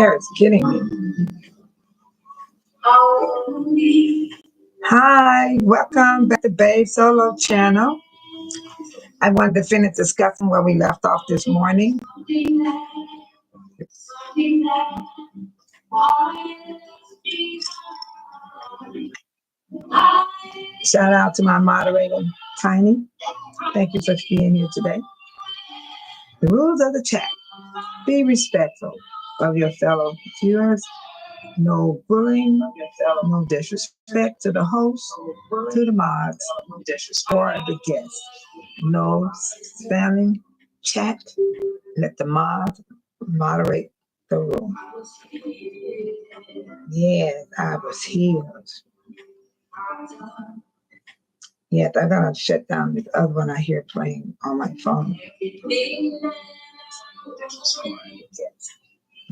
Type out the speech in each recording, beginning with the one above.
It's kidding me. Hi, welcome back to Babe Solo channel. I wanted to finish discussing where we left off this morning. Shout out to my moderator, Tiny. Thank you for being here today. The rules of the chat. Be respectful of your fellow viewers. No bullying, no disrespect to the host, to the mods, or the guests. No spamming chat. Let the mod moderate the room. Yes, I was healed. Yes, I gotta shut down this other one I hear playing on my phone.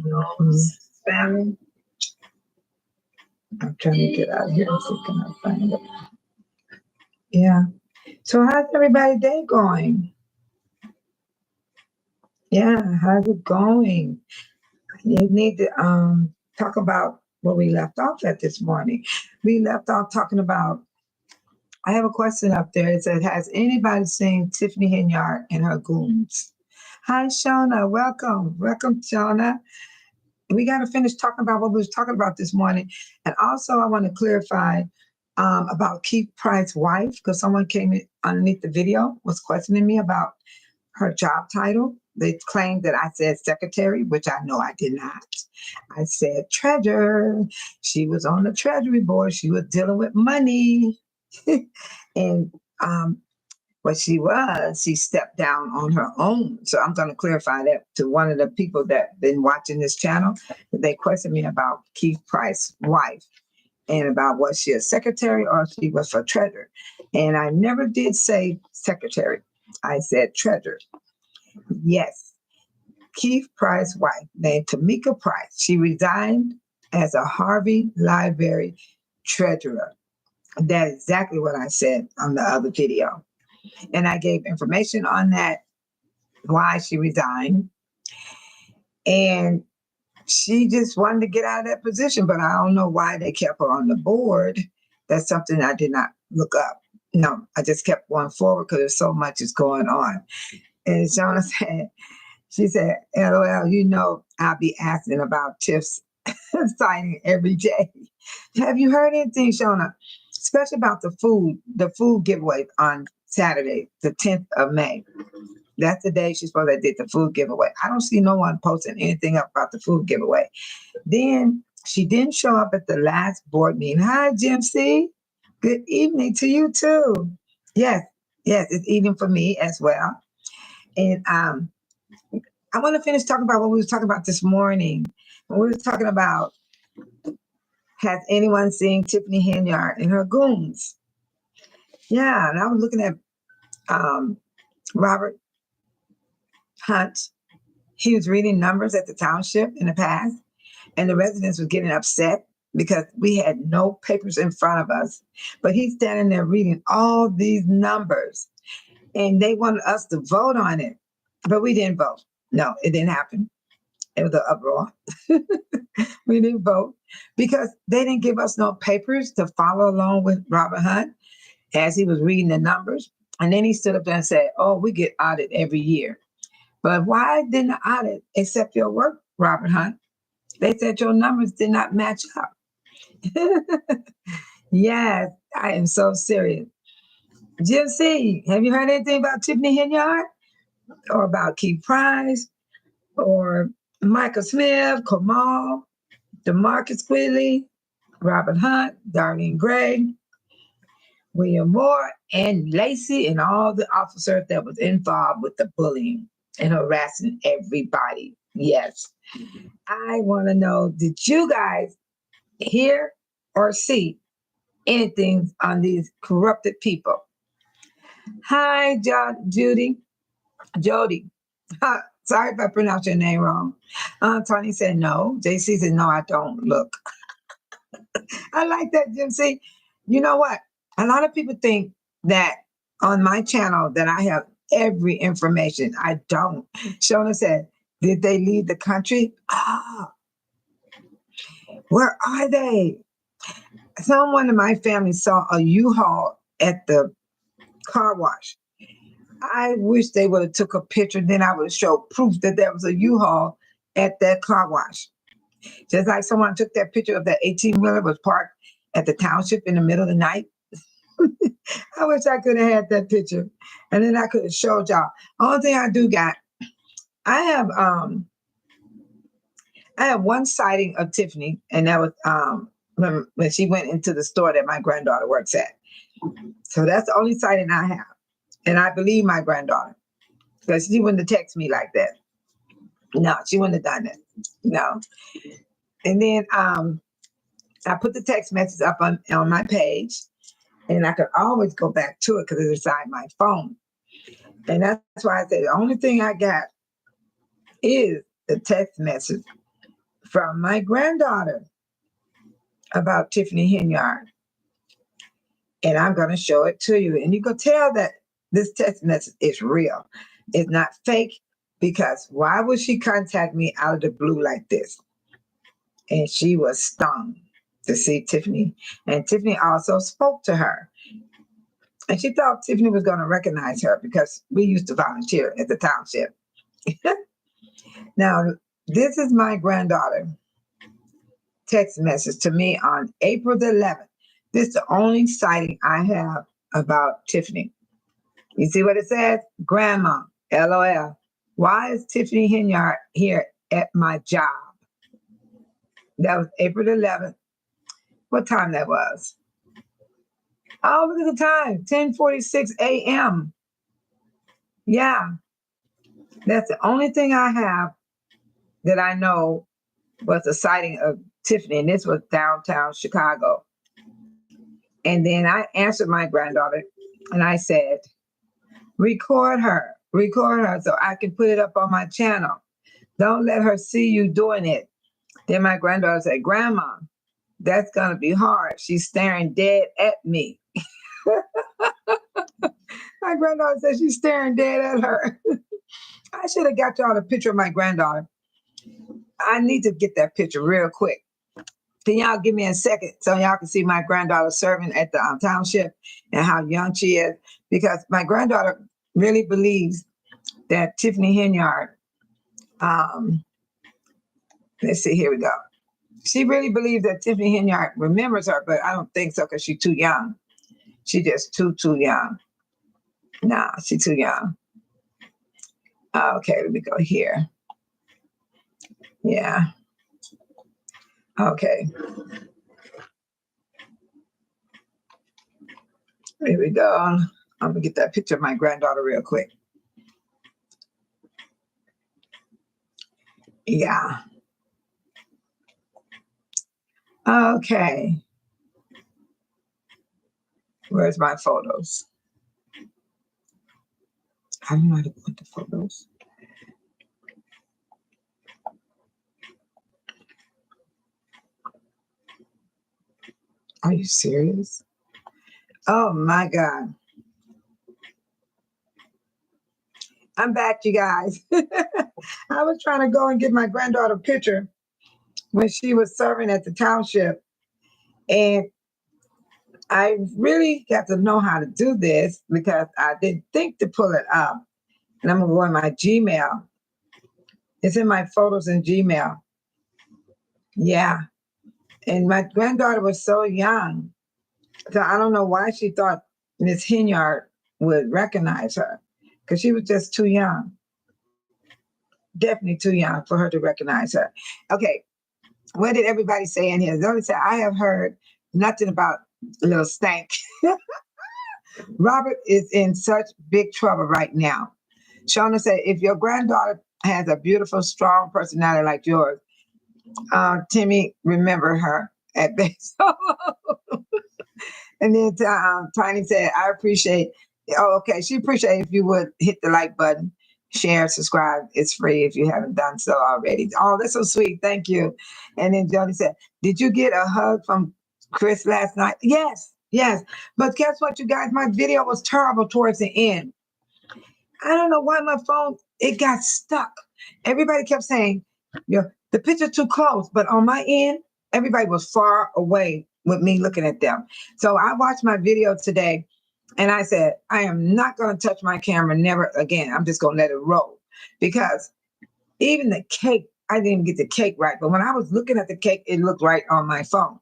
No spamming. I'm trying to get out of here and see can I find it. Yeah. So how's everybody's day going? Yeah, how's it going? You need to talk about where we left off at this morning. We left off talking about, I have a question up there. It said, has anybody seen Tiffany Henyard and her goons? Hi, Shona. Welcome. Welcome, Shona. We got to finish talking about what we was talking about this morning. And also I want to clarify about Keith Price's wife, because someone came in underneath the video, was questioning me about her job title. They claimed that I said secretary, which I know I did not. I said treasurer. She was on the treasury board. She was dealing with money. And what she stepped down on her own. So I'm going to clarify that to one of the people that been watching this channel. They questioned me about Keith Price's wife and about was she a secretary or she was for treasurer. And I never did say secretary. I said treasurer. Yes. Keith Price's wife, named Tamika Price, she resigned as a Harvey Library treasurer. That's exactly what I said on the other video. And I gave information on that, why she resigned. And she just wanted to get out of that position, but I don't know why they kept her on the board. That's something I did not look up. No, I just kept going forward because there's so much is going on. And Shona said, she said, LOL, you know, I'll be asking about Tiff's signing every day. Have you heard anything, Shona? Especially about the food giveaway on Saturday, the 10th of May. That's the day she's supposed to did the food giveaway. I don't see no one posting anything up about the food giveaway. Then she didn't show up at the last board meeting. Hi, Jim C. Good evening to you too. Yes, it's evening for me as well. And I want to finish talking about what we were talking about this morning. We were talking about, has anyone seen Tiffany Henyard and her goons? Yeah, and I was looking at Robert Hunt. He was reading numbers at the township in the past, and the residents were getting upset because we had no papers in front of us. But he's standing there reading all these numbers, and they wanted us to vote on it, but we didn't vote. No, it didn't happen. It was an uproar. We didn't vote because they didn't give us no papers to follow along with Robert Hunt as he was reading the numbers. And then he stood up there and said, oh, we get audited every year. But why didn't the audit accept your work, Robert Hunt? They said your numbers did not match up. Yes, I am so serious. Jim C., have you heard anything about Tiffany Henyard or about Keith Price or Michael Smith, KAMAL, DEMARCUS, QUIGLY, Robert Hunt, Darlene Gray, William Moore, and LACEY, and all the officers that was involved with the bullying and harassing everybody? Yes. I want to know, did you guys hear or see anything on these corrupted people? Hi, Jody. Sorry if I pronounced your name wrong. Tony said no. JC said no, I don't. Look. I like that, Jim. See, you know what? A lot of people think that on my channel that I have every information. I don't. Shona said, did they leave the country? Where are they? Someone in my family saw a U-Haul at the car wash. I wish they would have took a picture. Then I would have showed proof that there was a U-Haul at that car wash. Just like someone took that picture of that 18-wheeler was parked at the township in the middle of the night. I wish I could have had that picture. And then I could have showed y'all. Only thing I do got, I have one sighting of Tiffany, and that was when she went into the store that my granddaughter works at. So that's the only sighting I have. And I believe my granddaughter, because she wouldn't have texted me like that. No, she wouldn't have done that. No. And then I put the text message up on my page, and I could always go back to it because it's inside my phone. And that's why I say the only thing I got is the text message from my granddaughter about Tiffany Henyard. And I'm going to show it to you. And you can tell that this text message is real. It's not fake, because why would she contact me out of the blue like this? And she was stung to see Tiffany. And Tiffany also spoke to her. And she thought Tiffany was going to recognize her because we used to volunteer at the township. Now, this is my granddaughter text message to me on April the 11th. This is the only sighting I have about Tiffany. You see what it says? Grandma, LOL. Why is Tiffany Henyard here at my job? That was April the 11th. What time that was? Oh, look at the time, 10:46 a.m. Yeah, that's the only thing I have that I know was a sighting of Tiffany, and this was downtown Chicago. And then I answered my granddaughter, and I said, record her so I can put it up on my channel. Don't let her see you doing it. Then my granddaughter said, Grandma, that's going to be hard. She's staring dead at me. My granddaughter said she's staring dead at her. I should have got y'all a picture of my granddaughter. I need to get that picture real quick. Can y'all give me a second so y'all can see my granddaughter serving at the township and how young she is? Because my granddaughter really believes that Tiffany Henyard, let's see, here we go. She really believes that Tiffany Henyard remembers her, but I don't think so because she's too young. She just too young. Nah, she's too young. Okay, let me go here. Yeah. Okay. Here we go. I'm gonna get that picture of my granddaughter real quick. Yeah. Okay. Where's my photos? I don't know how to put the photos. Are you serious? Oh my God. I'm back, you guys. I was trying to go and get my granddaughter a picture when she was serving at the township. And I really got to know how to do this because I didn't think to pull it up. And I'm going to go in my Gmail. It's in my photos in Gmail. Yeah. And my granddaughter was so young. So I don't know why she thought Miss Henyard would recognize her, because she was just too young. Definitely too young for her to recognize her. Okay. What did everybody say in here? They only said, I have heard nothing about little stank. Robert is in such big trouble right now. Shona said, if your granddaughter has a beautiful, strong personality like yours, Timmy, remember her at base. And then Tiny said, I appreciate, okay, she appreciate if you would hit the like button, share, subscribe. It's free if you haven't done so already. Oh, that's so sweet. Thank you. And then Jody said, did you get a hug from Chris last night? Yes. But guess what, you guys? My video was terrible towards the end. I don't know why my phone, it got stuck. Everybody kept saying, the picture too close. But on my end, everybody was far away with me looking at them. So I watched my video today and I said, I am not going to touch my camera never again. I'm just going to let it roll because even the cake, I didn't even get the cake right. But when I was looking at the cake, it looked right on my phone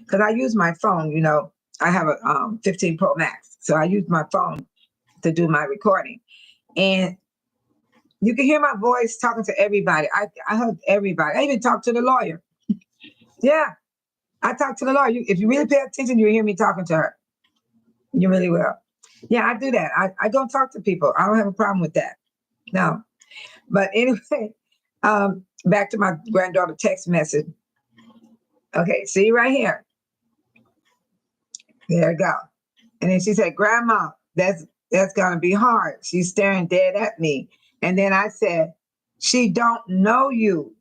because I use my phone, you know, I have a 15 Pro Max. So I use my phone to do my recording. And you can hear my voice talking to everybody. I hugged everybody. I even talked to the lawyer. Yeah, I talked to the lawyer. If you really pay attention, you'll hear me talking to her. You really will. Yeah, I do that. I go talk to people. I don't have a problem with that. No. But anyway, back to my granddaughter text message. Okay, see right here. There you go. And then she said, Grandma, that's gonna be hard. She's staring dead at me. And then I said, she don't know you.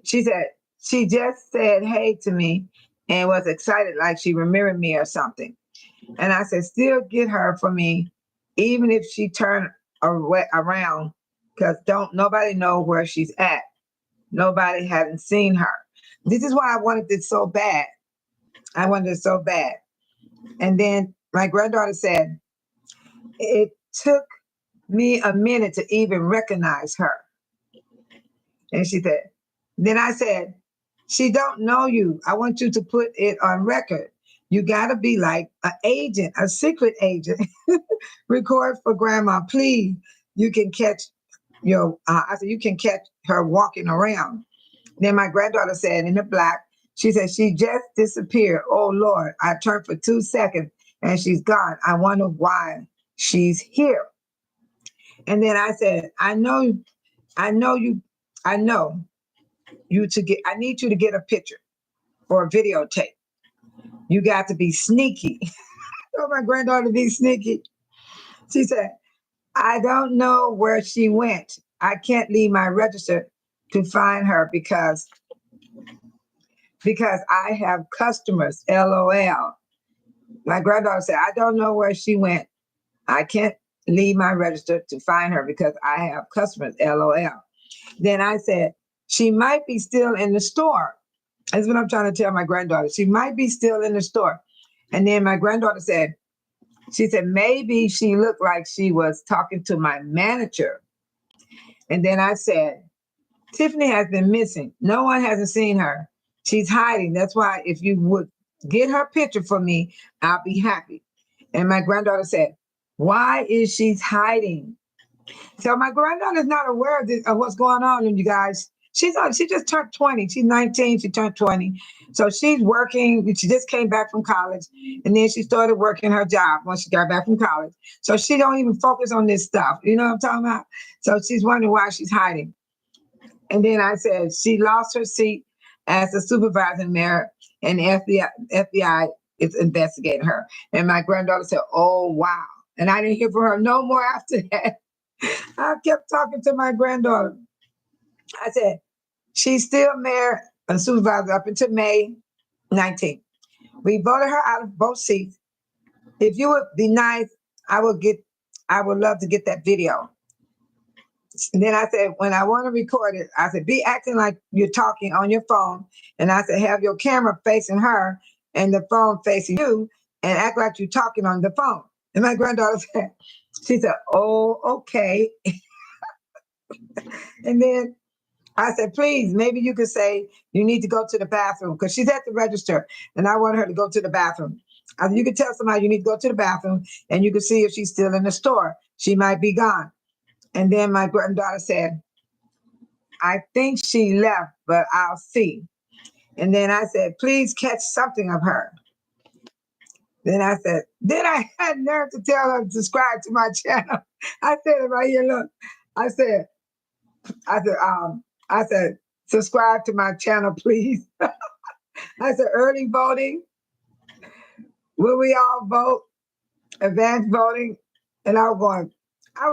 She said, she just said hey to me and was excited like she remembered me or something. And I said, still get her for me, even if she turned around, because don't nobody know where she's at. Nobody hadn't seen her. This is why I wanted it so bad. I wanted it so bad. And then my granddaughter said, it took me a minute to even recognize her. And she said, then I said, she don't know you. I want you to put it on record. You got to be like an agent, a secret agent. Record for Grandma, please. You can catch I said, you can catch her walking around. Then my granddaughter said in the black, she said, she just disappeared. Oh, Lord, I turned for 2 seconds and she's gone. I wonder why she's here. And then I said, I know you I need you to get a picture or a videotape. You got to be sneaky. So my granddaughter be sneaky. She said, I don't know where she went. I can't leave my register to find her because I have customers, LOL. My granddaughter said, I don't know where she went. I can't leave my register to find her because I have customers, LOL. Then I said, she might be still in the store. That's what I'm trying to tell my granddaughter. She might be still in the store. And then my granddaughter said, she said, maybe she looked like she was talking to my manager. And then I said, Tiffany has been missing. No one hasn't seen her. She's hiding. That's why if you would get her picture for me, I'll be happy. And my granddaughter said, why is she hiding? So my granddaughter is not aware of what's going on, and you guys. She just turned 20. She's 19. She turned 20. So she's working. She just came back from college, and then she started working her job once she got back from college. So she don't even focus on this stuff. You know what I'm talking about? So she's wondering why she's hiding. And then I said she lost her seat as a supervisor there, and the FBI is investigating her. And my granddaughter said, "Oh wow!" And I didn't hear from her no more after that. I kept talking to my granddaughter. I said, she's still mayor and supervisor up until May 19th. We voted her out of both seats. If you would be nice, I would love to get that video. And then I said, when I want to record it, I said, be acting like you're talking on your phone. And I said, have your camera facing her and the phone facing you and act like you're talking on the phone. And my granddaughter said, she said, oh, okay. And then I said, please, maybe you could say you need to go to the bathroom because she's at the register and I want her to go to the bathroom. I said, you could tell somebody you need to go to the bathroom and you can see if she's still in the store. She might be gone. And then my granddaughter said, I think she left, but I'll see. And then I said, please catch something of her. Then I had nerve to tell her to subscribe to my channel. I said it right here, look. I said, subscribe to my channel, please. I said, early voting. Will we all vote? Advanced voting. And I was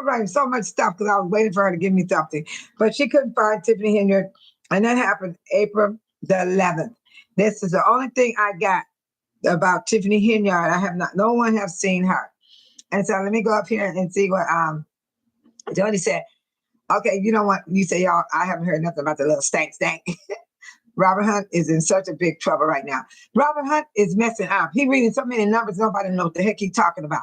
writing so much stuff because I was waiting for her to give me something. But she couldn't find Tiffany Henyard. And that happened April the 11th. This is the only thing I got about Tiffany Henyard. No one has seen her. And so let me go up here and see what Jody said. Okay, you know what? You say, y'all, I haven't heard nothing about the little stank. Robert Hunt is in such a big trouble right now. Robert Hunt is messing up. He reading so many numbers, nobody knows what the heck he's talking about.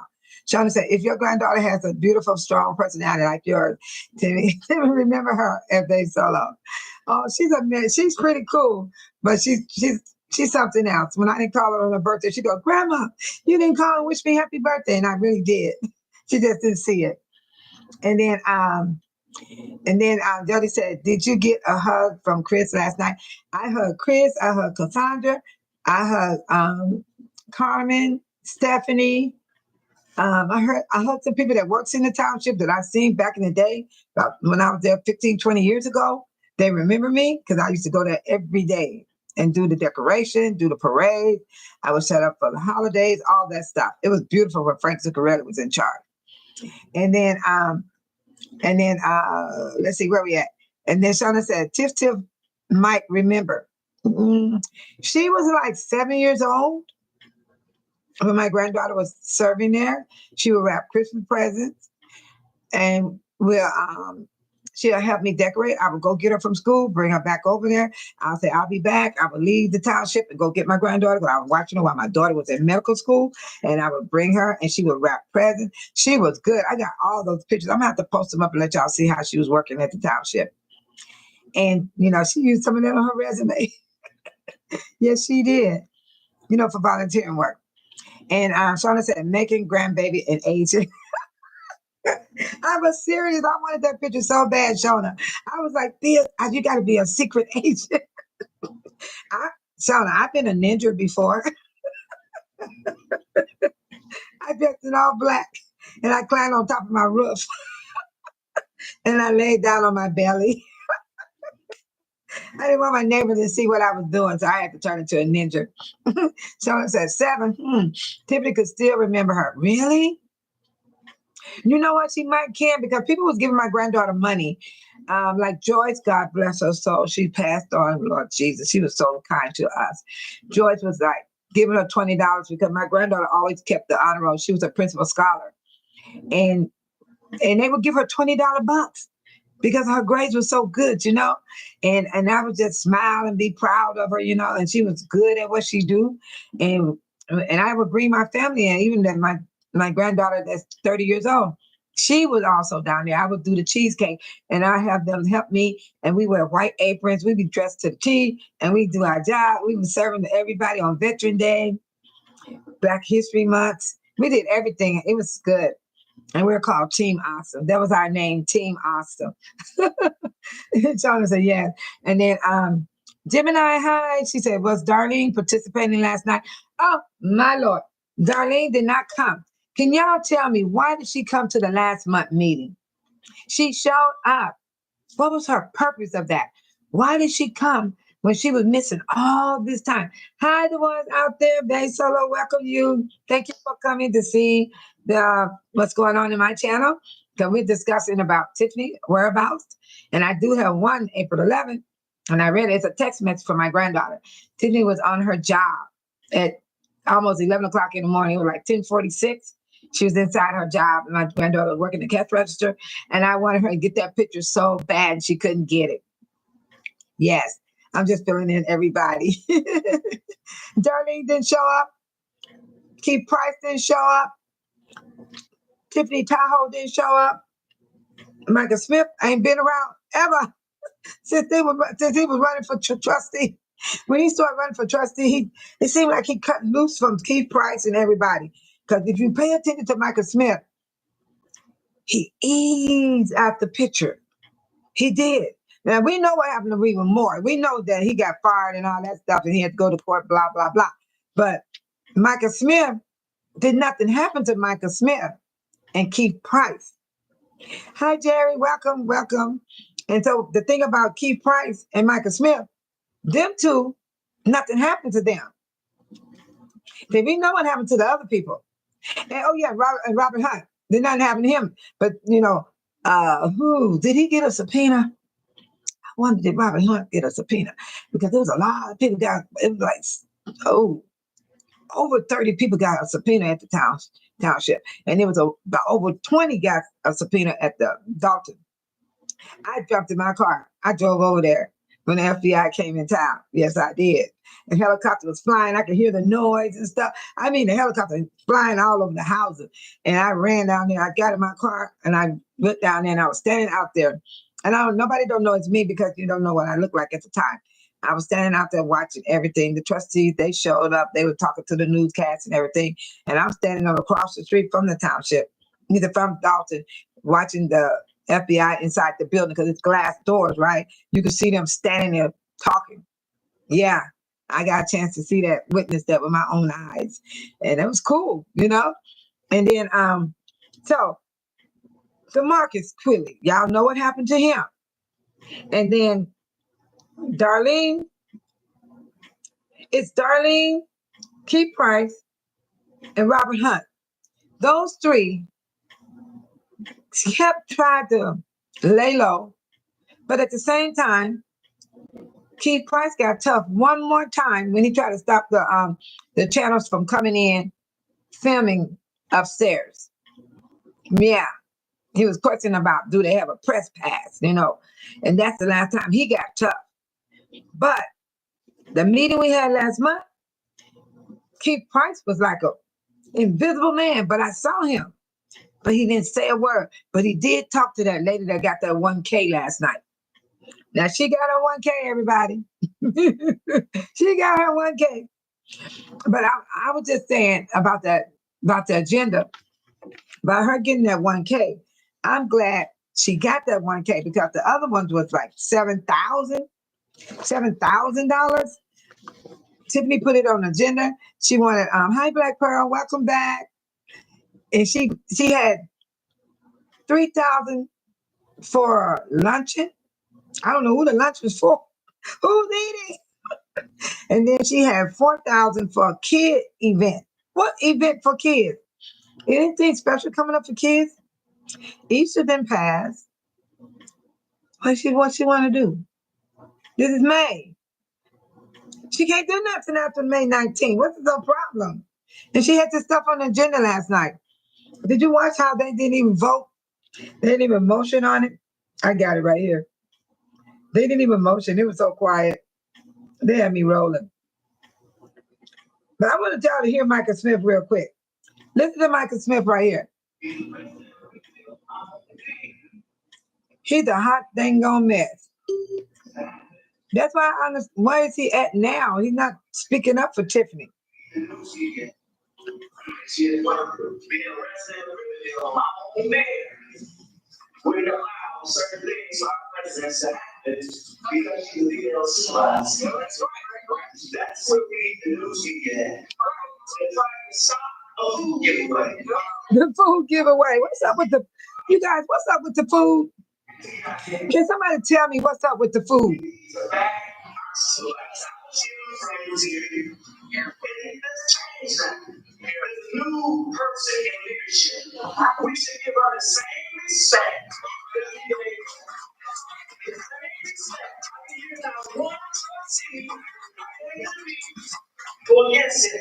Shauna said, if your granddaughter has a beautiful, strong personality like yours, Timmy, remember her at Bay Solo. Oh, she's pretty cool, but she's something else. When I didn't call her on her birthday, she go, Grandma, you didn't call and wish me happy birthday, and I really did. She just didn't see it. And then Jody said, did you get a hug from Chris last night? I hugged Chris. I hugged Cassandra. I hugged Carmen, Stephanie. I hugged some people that works in the township that I've seen back in the day, about when I was there 15, 20 years ago. They remember me because I used to go there every day and do the decoration, do the parade. I was set up for the holidays, all that stuff. It was beautiful when Frank Zuccarelli was in charge. And then let's see where we at. And then Shauna said, Tiff might remember. She was like 7 years old when my granddaughter was serving there. She would wrap Christmas presents and she'll help me decorate. I would go get her from school, bring her back over there. I'll say, I'll be back. I would leave the township and go get my granddaughter. I was watching her while my daughter was in medical school, and I would bring her and she would wrap presents. She was good. I got all those pictures. I'm gonna have to post them up and let y'all see how she was working at the township. And, she used some of that on her resume. Yes, she did, for volunteering work. And Shauna said, making grandbaby and aging. I was serious. I wanted that picture so bad, Shauna. I was like, you got to be a secret agent. Shauna, I've been a ninja before. I dressed in all black and I climbed on top of my roof and I laid down on my belly. I didn't want my neighbors to see what I was doing, so I had to turn into a ninja. Shauna said, 7. Tiffany could still remember her. Really? You know what? She might can, because people was giving my granddaughter money. Like Joyce, God bless her soul. She passed on, Lord Jesus. She was so kind to us. Joyce was like giving her $20 because my granddaughter always kept the honor roll. She was a principal scholar. And they would give her $20 bucks because her grades were so good, and I would just smile and be proud of her, and she was good at what she do. And I would bring my family in, even that my granddaughter that's 30 years old, she was also down there. I would do the cheesecake and I have them help me, and we wear white aprons. We'd be dressed to the T and we do our job. We were serving to everybody on Veteran Day, Black History Month. We did everything. It was good. And we were called Team Awesome. That was our name, Team Awesome. Shauna said, yes. And then Gemini, hi. She said, was Darlene participating last night? Oh, my Lord. Darlene did not come. Can y'all tell me, why did she come to the last month meeting? She showed up. What was her purpose of that? Why did she come when she was missing all this time? Hi, the ones out there. Bay Solo, welcome you. Thank you for coming to see what's going on in my channel. Because we're discussing about Tiffany whereabouts. And I do have one April 11th. And I read it. It's a text message from my granddaughter. Tiffany was on her job at almost 11 o'clock in the morning. It was like 10:46. She was inside her job, and my granddaughter was working the cash register, and I wanted her to get that picture so bad, and she couldn't get it. Yes, I'm just filling in everybody. Darlene didn't show up. Keith Price didn't show up. Tiffany TAHO didn't show up. Michael Smith ain't been around ever since he was running for trustee. When he started running for trustee, it seemed like he cut loose from Keith Price and everybody. Because if you pay attention to Michael Smith, he eased out the picture. He did. Now, we know what happened to Reba Moore. We know that he got fired and all that stuff, and he had to go to court, blah, blah, blah. But Michael Smith, did nothing happen to Michael Smith and Keith Price. Hi, Jerry. Welcome, welcome. And so the thing about Keith Price and Michael Smith, them two, nothing happened to them. Then we know what happened to the other people. And oh yeah, Robert Hunt. Did nothing happen to him. But who did he get a subpoena? I wonder, did Robert Hunt get a subpoena? Because there was a lot of people it was like over 30 people got a subpoena at the township. And there was about over 20 got a subpoena at the Dolton. I jumped in my car. I drove over there when the FBI came in town. Yes, I did. The helicopter was flying. I could hear the noise and stuff. I mean, the helicopter flying all over the houses. And I ran down there. I got in my car and I went down there and I was standing out there. And nobody don't know it's me because you don't know what I look like at the time. I was standing out there watching everything. The trustees, they showed up. They were talking to the newscast and everything. And I'm standing across the street from the township, either from Dolton, watching the FBI inside the building because it's glass doors, right? You can see them standing there talking. Yeah, I got a chance to see that, witness that with my own eyes. And it was cool, you know? And then, so DeMarcus QUIGLY, y'all know what happened to him. And then Darlene, it's Darlene, Keith Price, and Robert Hunt. Those three kept trying to lay low, but at the same time, Keith Price got tough one more time when he tried to stop the channels from coming in, filming upstairs. Yeah, he was questioning about, do they have a press pass, you know? And that's the last time he got tough. But the meeting we had last month, Keith Price was like an invisible man, but I saw him. But he didn't say a word. But he did talk to that lady that got that 1K last night. Now, she got her 1K, everybody. She got her 1K. But I was just saying about the agenda, about her getting that 1K. I'm glad she got that 1K because the other ones was like $7,000. Tiffany put it on the agenda. She wanted, hi, Black Pearl, welcome back. And she had $3,000 for luncheon. I don't know who the lunch was for. Who's eating? And then she had $4,000 for a kid event. What event for kids? Anything special coming up for kids? Easter then passed. What she want to do? This is May. She can't do nothing after May 19th. What's the problem? And she had this stuff on the agenda last night. Did you watch how they didn't even vote? They didn't even motion on it. I got it right here. They didn't even motion. It was so quiet. They had me rolling. But I want to tell you to hear Michael Smith real quick. Listen to Michael Smith right here. He's a hot dang on mess. That's why I understand. Where is he at now? He's not speaking up for Tiffany. We allow certain things our presidents to happen because you leave those slides. That's right. That's what we need the news media. They're trying to stop a food giveaway. The food giveaway. What's up with you guys? What's up with the food? Can somebody tell me what's up with the food? New person in leadership. We should give her the same respect. Go against it.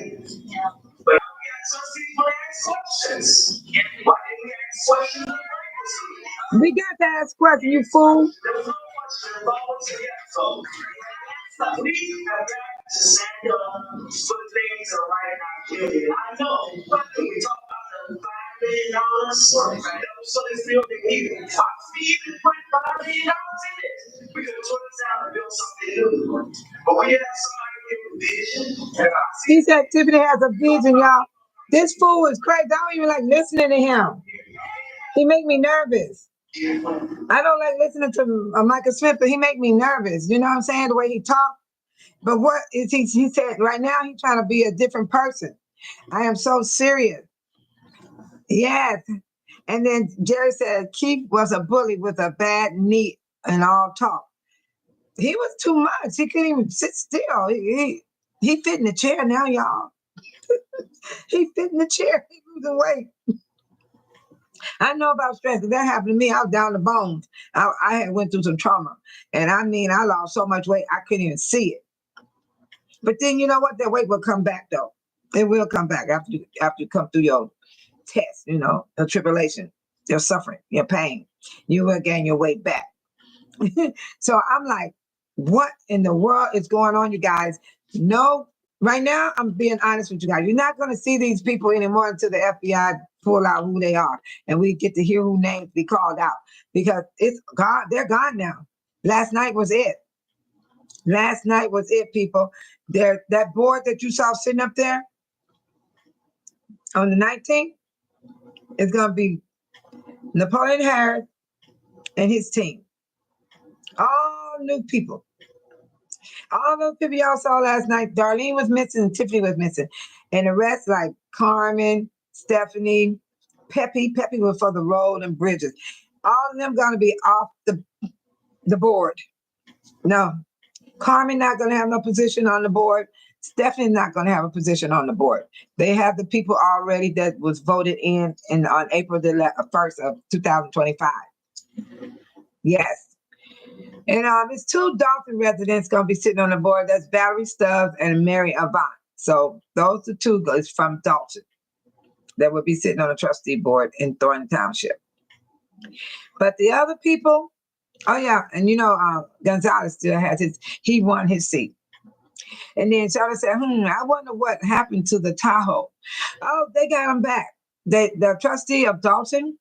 But we got some people ask questions. Why didn't we ask questions? We got to ask questions, you fool. There's no question involved together, so we have got to stand up for things that are right now. I know when we talk about the $5 million, so this building here, I see you put $5 million in it. We could have torn this down and built something new. But we have somebody with a vision. He said Tiffany has a vision, y'all. This fool is crazy. I don't even like listening to him. He make me nervous. I don't like listening to Michael Smith, but he make me nervous. You know what I'm saying? The way he talk. But what is he said right now, he's trying to be a different person. I am so serious. Yes. And then Jerry said Keith was a bully with a bad knee and all talk. He was too much. He couldn't even sit still. He fit in the chair now, y'all. He fit in the chair. He losing weight. I know about stress. That happened to me. I was down to bones. I had went through some trauma. And I mean, I lost so much weight, I couldn't even see it. But then you know what? That weight will come back, though. It will come back after you come through your test, you know, your tribulation, your suffering, your pain. You will gain your weight back. So I'm like, What in the world is going on, you guys? No, right now, I'm being honest with you guys. You're not going to see these people anymore until the FBI pull out who they are and we get to hear who names be called out, because it's God. They're gone now. Last night was it. Last night was it, people. That board that you saw sitting up there on the 19th is going to be Napoleon Harris and his team. All new people. All those people y'all saw last night. Darlene was missing and Tiffany was missing. And the rest, like Carmen, Stephanie, Peppy was for the road and bridges. All of them going to be off the board. No. Carmen not going to have no position on the board. Stephanie not going to have a position on the board. They have the people already that was voted in on April the 1st of 2025. Yes. And it's two Dolton residents going to be sitting on the board. That's Valerie Stubbs and Mary Avant. So those are two guys from Dolton that will be sitting on the trustee board in Thornton Township. But the other people, oh yeah, and Gonzalez still has he won his seat. And then Charlotte said, I wonder what happened to the TAHO. Oh, they got him back. The trustee of Dolton,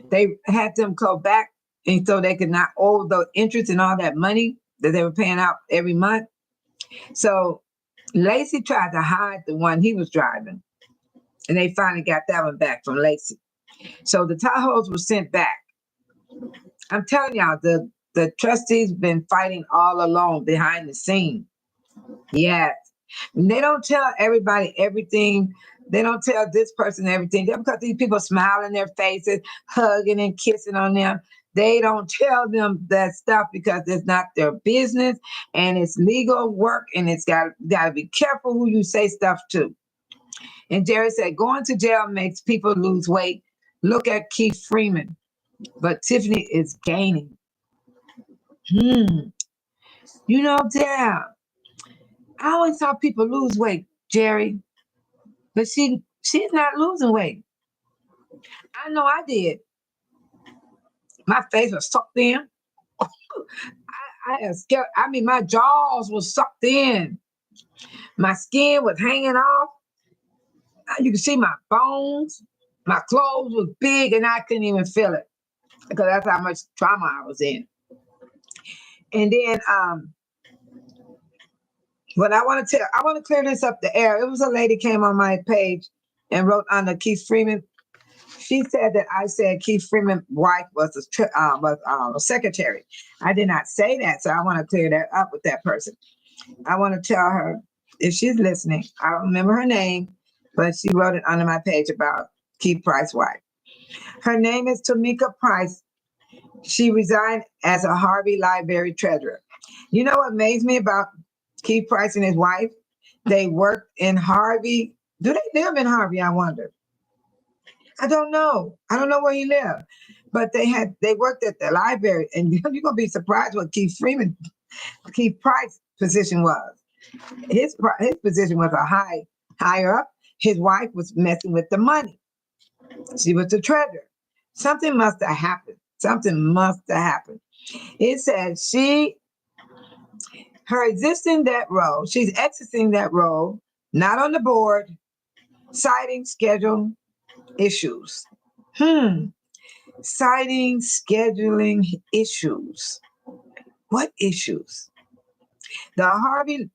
they had them go back, and so they could not owe the interest and all that money that they were paying out every month. So LACEY tried to hide the one he was driving, and they finally got that one back from LACEY. So the TAHOs were sent back. I'm telling y'all, the trustees been fighting all along behind the scene. Yes. And they don't tell everybody everything. They don't tell this person everything. Just because these people smile in their faces, hugging and kissing on them, they don't tell them that stuff because it's not their business and it's legal work, and it's got to be careful who you say stuff to. And Jerry said, going to jail makes people lose weight. Look at Keith Freeman. But Tiffany is gaining. Damn. I always saw people lose weight, Jerry, but she's not losing weight. I know I did. My face was sucked in. I am scared. I mean, my jaws was sucked in. My skin was hanging off. You can see my bones. My clothes was big, and I couldn't even feel it because that's how much trauma I was in. And then, what I want to clear this up the air. It was a lady came on my page and wrote under Keith Freeman. She said that I said Keith Freeman's wife was a secretary. I did not say that, so I want to clear that up with that person. I want to tell her, if she's listening, I don't remember her name, but she wrote it under my page about Keith Price's wife. Her name is Tamika Price. She resigned as a Harvey Library treasurer. You know what amazed me about Keith Price and his wife? They worked in Harvey. Do they live in Harvey, I wonder? I don't know. I don't know where he lived. But they worked at the library, and you're going to be surprised what Keith Price's position was. His position was higher up. His wife was messing with the money. She was the treasurer. Something must have happened. It says her existing that role, she's exiting that role, not on the board, citing schedule issues. Citing scheduling issues. What issues? The Harvey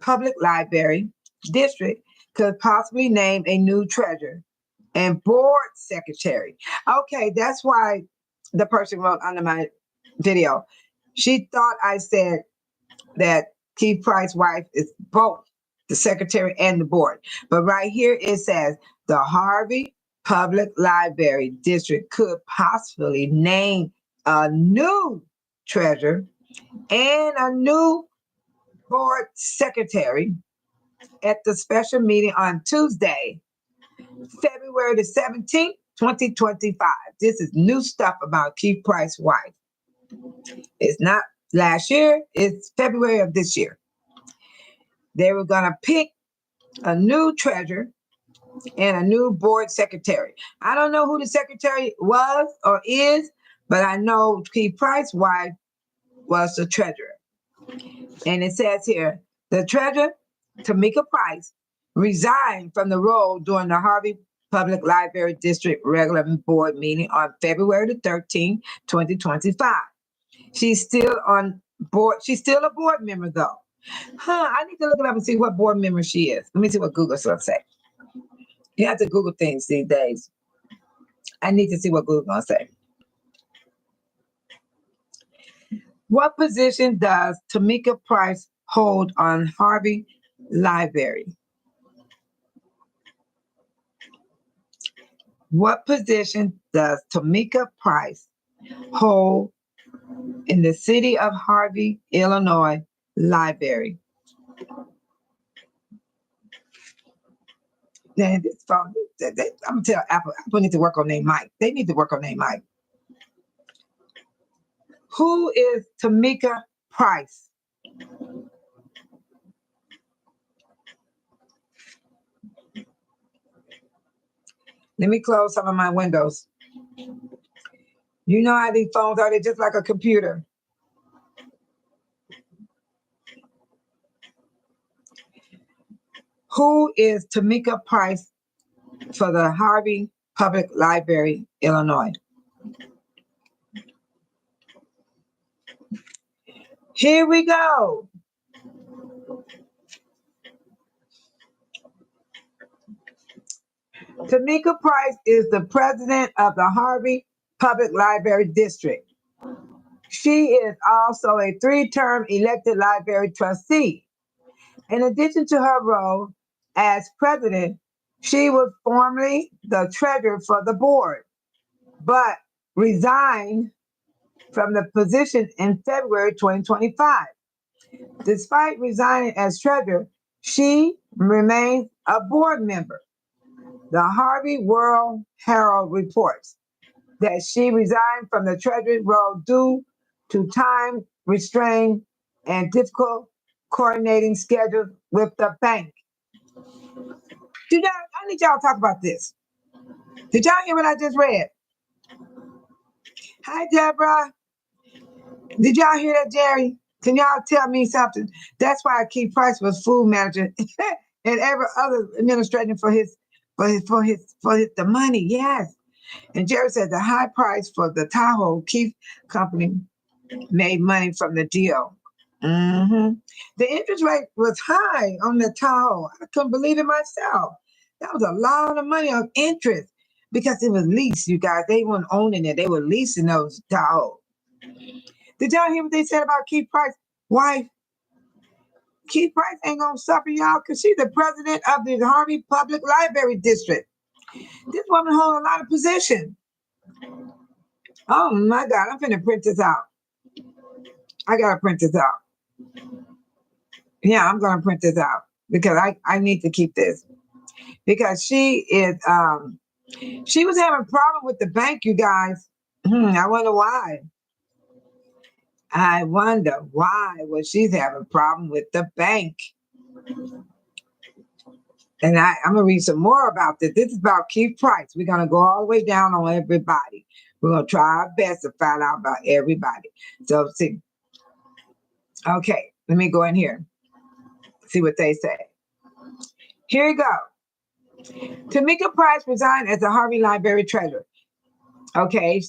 Public Library District could possibly name a new treasurer and board secretary. Okay, that's why the person wrote under my video. She thought I said that Keith Price's wife is both the secretary and the board. But right here it says the Harvey Public Library District could possibly name a new treasurer and a new board secretary at the special meeting on Tuesday, February the 17th, 2025. This is new stuff about Keith Price's wife. It's not last year, it's February of this year. They were going to pick a new treasurer and a new board secretary. I don't know who the secretary was or is, but I know Keith Price's wife was the treasurer. And it says here, the treasurer, Tamika Price, resigned from the role during the Harvey Public Library District regular board meeting on February the 13th, 2025. She's still on board. She's still a board member though. I need to look it up and see what board member she is. Let me see what Google's gonna say. You have to Google things these days. I need to see what Google's gonna say. What position does Tamika Price hold on Harvey Library? What position does Tamika Price hold in the city of Harvey, Illinois Library? Then this phone, I'm gonna tell Apple need to work on their mic. They need to work on their mic. Who is Tamika Price? Let me close some of my windows. You know how these phones are, they're just like a computer. Who is Tamika Price for the Harvey Public Library, Illinois? Here we go. Tamika Price is the president of the Harvey Public Library District. She is also a 3-term elected library trustee. In addition to her role as president, she was formerly the treasurer for the board, but resigned from the position in February 2025. Despite resigning as treasurer, she remains a board member. The Harvey World Herald reports that she resigned from the treasury role due to time restraint and difficult coordinating schedules with the bank. I need y'all to talk about this. Did y'all hear what I just read? Hi, Deborah. Did y'all hear that, Jerry? Can y'all tell me something? That's why Keith Price was food manager and every other administrator for the money. Yes. And Jerry said the high price for the TAHO Keith company made money from the deal. The interest rate was high on the TAHO. I couldn't believe it myself. That was a lot of money on interest because it was leased, you guys. They weren't owning it. They were leasing those TAHO. Did y'all hear what they said about Keith Price? Wife, Keith Price ain't gonna suffer, y'all, because she's the president of the Harvey Public Library District. This woman holds a lot of position. Oh my God, I'm finna print this out. I gotta print this out. Yeah, I'm gonna print this out because I need to keep this. Because she is she was having a problem with the bank, you guys. I wonder why. I wonder why was she having a problem with the bank. And I'm going to read some more about this. This is about Keith Price. We're going to go all the way down on everybody. We're going to try our best to find out about everybody. So, see. Okay, let me go in here. See what they say. Here you go. Tamika Price resigned as the Harvey Library treasurer. Okay.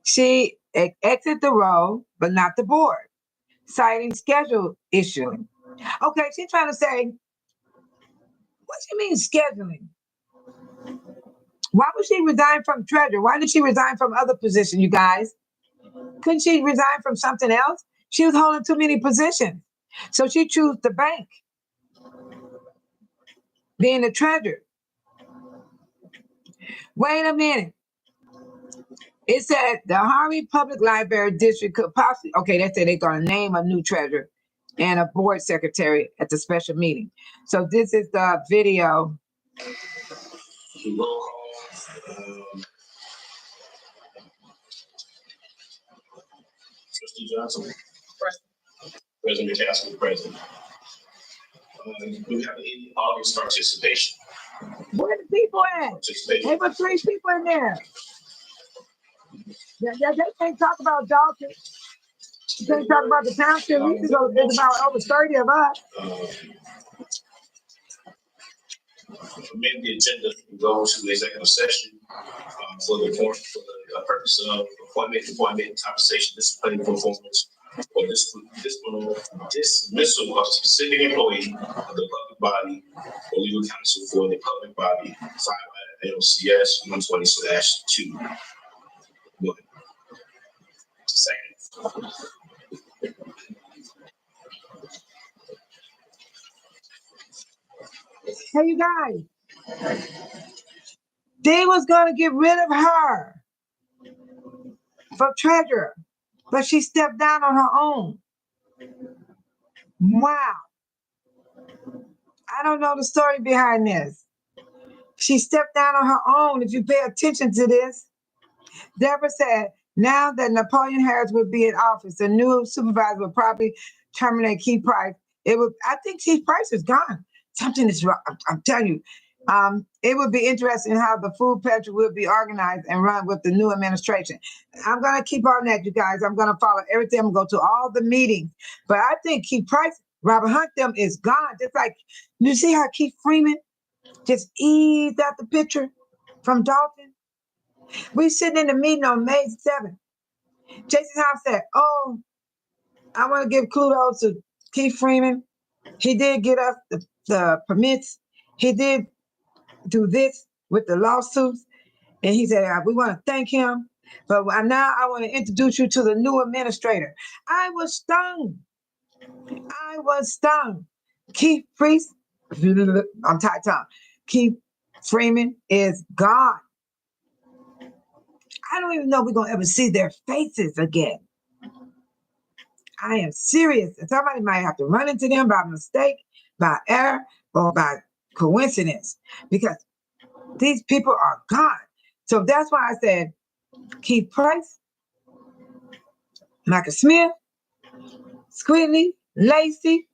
She exited the role, but not the board, citing schedule issuing. Okay, she's trying to say, what do you mean scheduling? Why would she resign from treasurer? Why did she resign from other position, you guys? Couldn't she resign from something else? She was holding too many positions. So she chose the bank, being the treasurer. Wait a minute. It said the Harvey Public Library District could possibly, okay, they said they're going to name a new treasurer and a board secretary at the special meeting. So this is the video. Roll call. Trustee Johnson. Present. President McCaskill, present. We have an August participation. Where the people at? There were 3 people in there. They can't talk about Dolton. You can't talk about the township. It's about over 30 of us. Amend the agenda to go to executive session for the purpose of appointment, compensation, discipline, performance, or dismissal of specific employee of the public body or legal counsel for the public body, 5 LCS 120/2. Second. Hey, you guys. They was gonna get rid of her for treasurer, but she stepped down on her own. Wow. I don't know the story behind this. She stepped down on her own. If you pay attention to this, Deborah said, now that Napoleon Harris would be in office, the new supervisor would probably terminate Keith Price. I think Keith Price is gone. Something is wrong. I'm telling you. It would be interesting how the food pantry will be organized and run with the new administration. I'm going to keep on that, you guys. I'm going to follow everything. I'm going to go to all the meetings. But I think Keith Price, Robert Hunt, them is gone. Just like, you see how Keith Freeman just eased out the picture from Dolton? We sitting in the meeting on May 7th. Jason House said, oh, I want to give kudos to Keith Freeman. He did get us the permits. He did do this with the lawsuits. And he said, we want to thank him. But now I want to introduce you to the new administrator. I was stung. Keith Priest, I'm tight tongue. Keith Freeman is gone. I don't even know if we're going to ever see their faces again. I am serious. Somebody might have to run into them by mistake, by error, or by coincidence, because these people are gone. So that's why I said Keith Price, Michael Smith, QUIGLY, LACEY,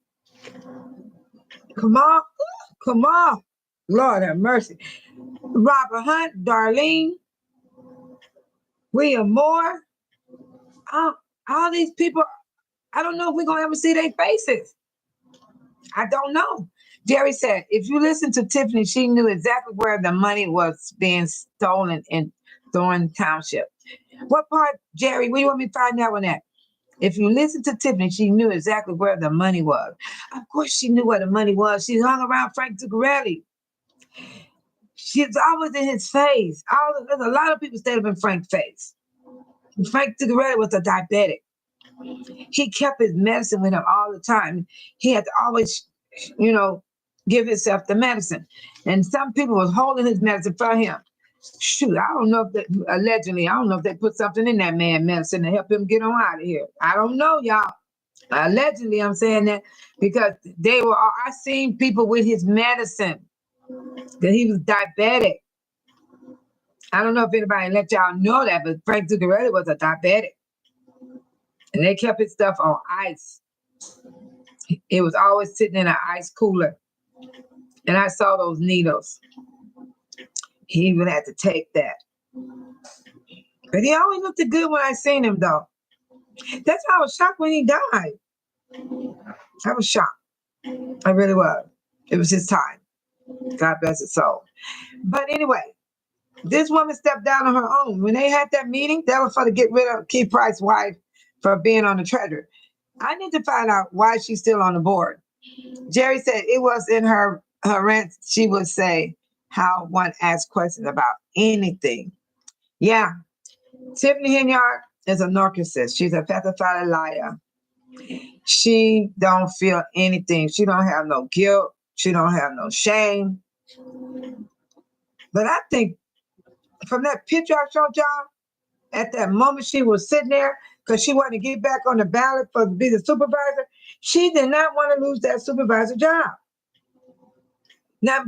KAMAL, Lord have mercy, Robert Hunt, Darlene, William Moore, all these people, I don't know if we're going to ever see their faces. I don't know. Jerry said, if you listen to Tiffany, she knew exactly where the money was being stolen in Thornton Township. What part, Jerry? Where do you want me to find that one at? If you listen to Tiffany, she knew exactly where the money was. Of course, she knew where the money was. She hung around Frank Zuccarelli. She's always in his face. There's a lot of people stayed up in Frank's face. Frank Zuccarelli was a diabetic. He kept his medicine with him all the time. He had to always, give himself the medicine. And some people was holding his medicine for him. Shoot, I don't know if allegedly, I don't know if they put something in that man's medicine to help him get on out of here. I don't know, y'all. Allegedly, I'm saying that because I seen people with his medicine, that he was diabetic. I don't know if anybody let y'all know that, but Frank Zuccarelli was a diabetic. And they kept his stuff on ice. It was always sitting in an ice cooler. And I saw those needles. He even had to take that. But he always looked good when I seen him, though. That's why I was shocked when he died. I was shocked. I really was. It was his time. God bless his soul. But anyway, this woman stepped down on her own. When they had that meeting, that was for to get rid of Keith Price's wife for being on the treasurer. I need to find out why she's still on the board. Jerry said it was in her rant. She would say how one asks questions about anything. Yeah. Tiffany Henyard is a narcissist. She's a pathophilia liar. She don't feel anything. She don't have no guilt. She don't have no shame. But I think from that picture I showed y'all, at that moment she was sitting there because she wanted to get back on the ballot to be the supervisor, she did not want to lose that supervisor job. Now,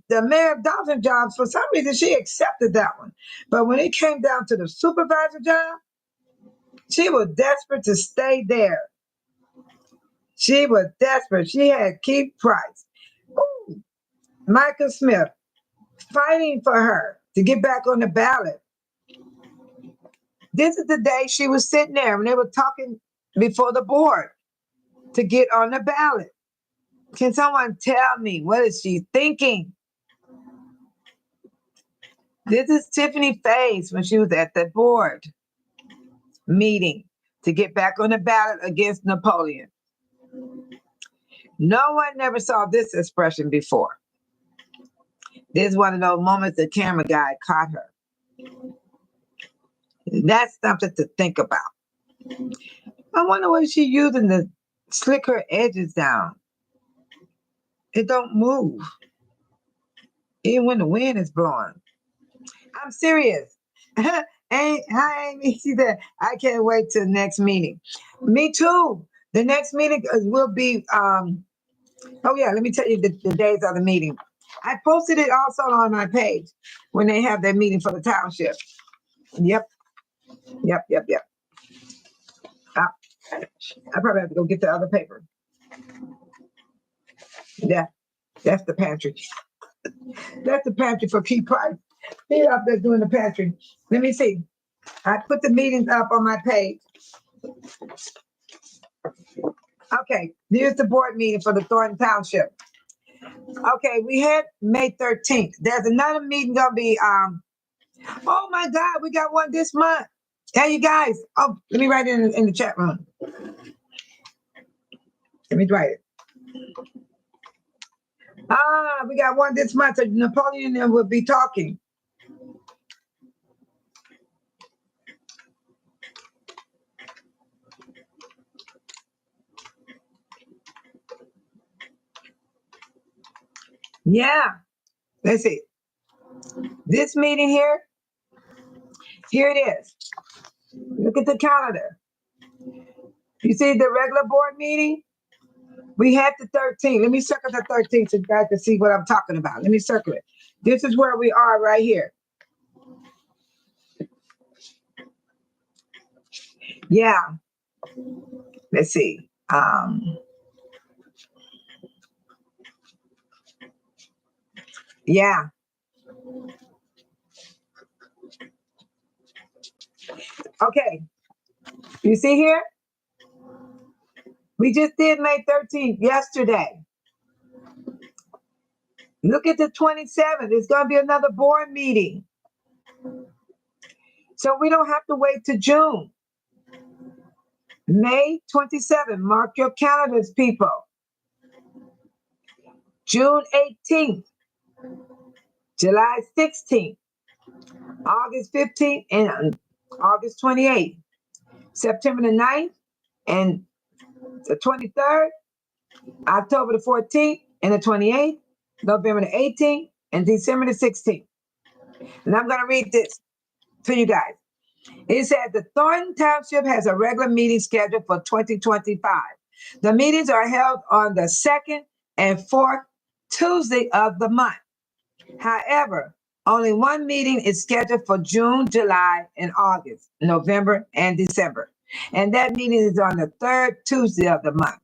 the mayor of Dolton job, for some reason, she accepted that one. But when it came down to the supervisor job, she was desperate to stay there. She was desperate. She had Keith Price, Michael Smith, fighting for her to get back on the ballot. This is the day she was sitting there when they were talking before the board to get on the ballot. Can someone tell me what is she thinking? This is Tiffany face when she was at the board meeting to get back on the ballot against Napoleon. No one never saw this expression before. This is one of those moments the camera guy caught her. That's something to think about. I wonder what she's using to slick her edges down. It don't move, even when the wind is blowing. I'm serious. Hi, Amy. She said, I can't wait till the next meeting. Me too. The next meeting will be, oh yeah, let me tell you the days of the meeting. I posted it also on my page when they have their meeting for the township. Yep. I probably have to go get the other paper. Yeah, that's the pantry. That's the pantry for Key Price. He's up there doing the pantry. Let me see. I put the meetings up on my page. Okay, here's the board meeting for the Thornton Township. Okay, we had May 13th. There's another meeting gonna be, oh my God, we got one this month. Hey, you guys. Oh, let me write it in the chat room. Let me write it. We got one this month. So Napoleon and them will be talking. Yeah. Let's see. This meeting here it is. Look at the calendar. You see the regular board meeting? We had the 13th. Let me circle the 13th so you guys can see what I'm talking about. Let me circle it. This is where we are right here. Yeah. Let's see. Yeah. Okay. You see here? We just did May 13th yesterday. Look at the 27th. It's going to be another board meeting. So we don't have to wait to June. May 27th. Mark your calendars, people. June 18th. July 16th. August 15th and August 28th. September the 9th and the 23rd. October the 14th and the 28th. November the 18th and December the 16th. And I'm going to read this to you guys. It says the Thornton Township has a regular meeting scheduled for 2025. The meetings are held on the second and fourth Tuesday of the month. However, only one meeting is scheduled for June, July, and August, November, and December. And that meeting is on the third Tuesday of the month.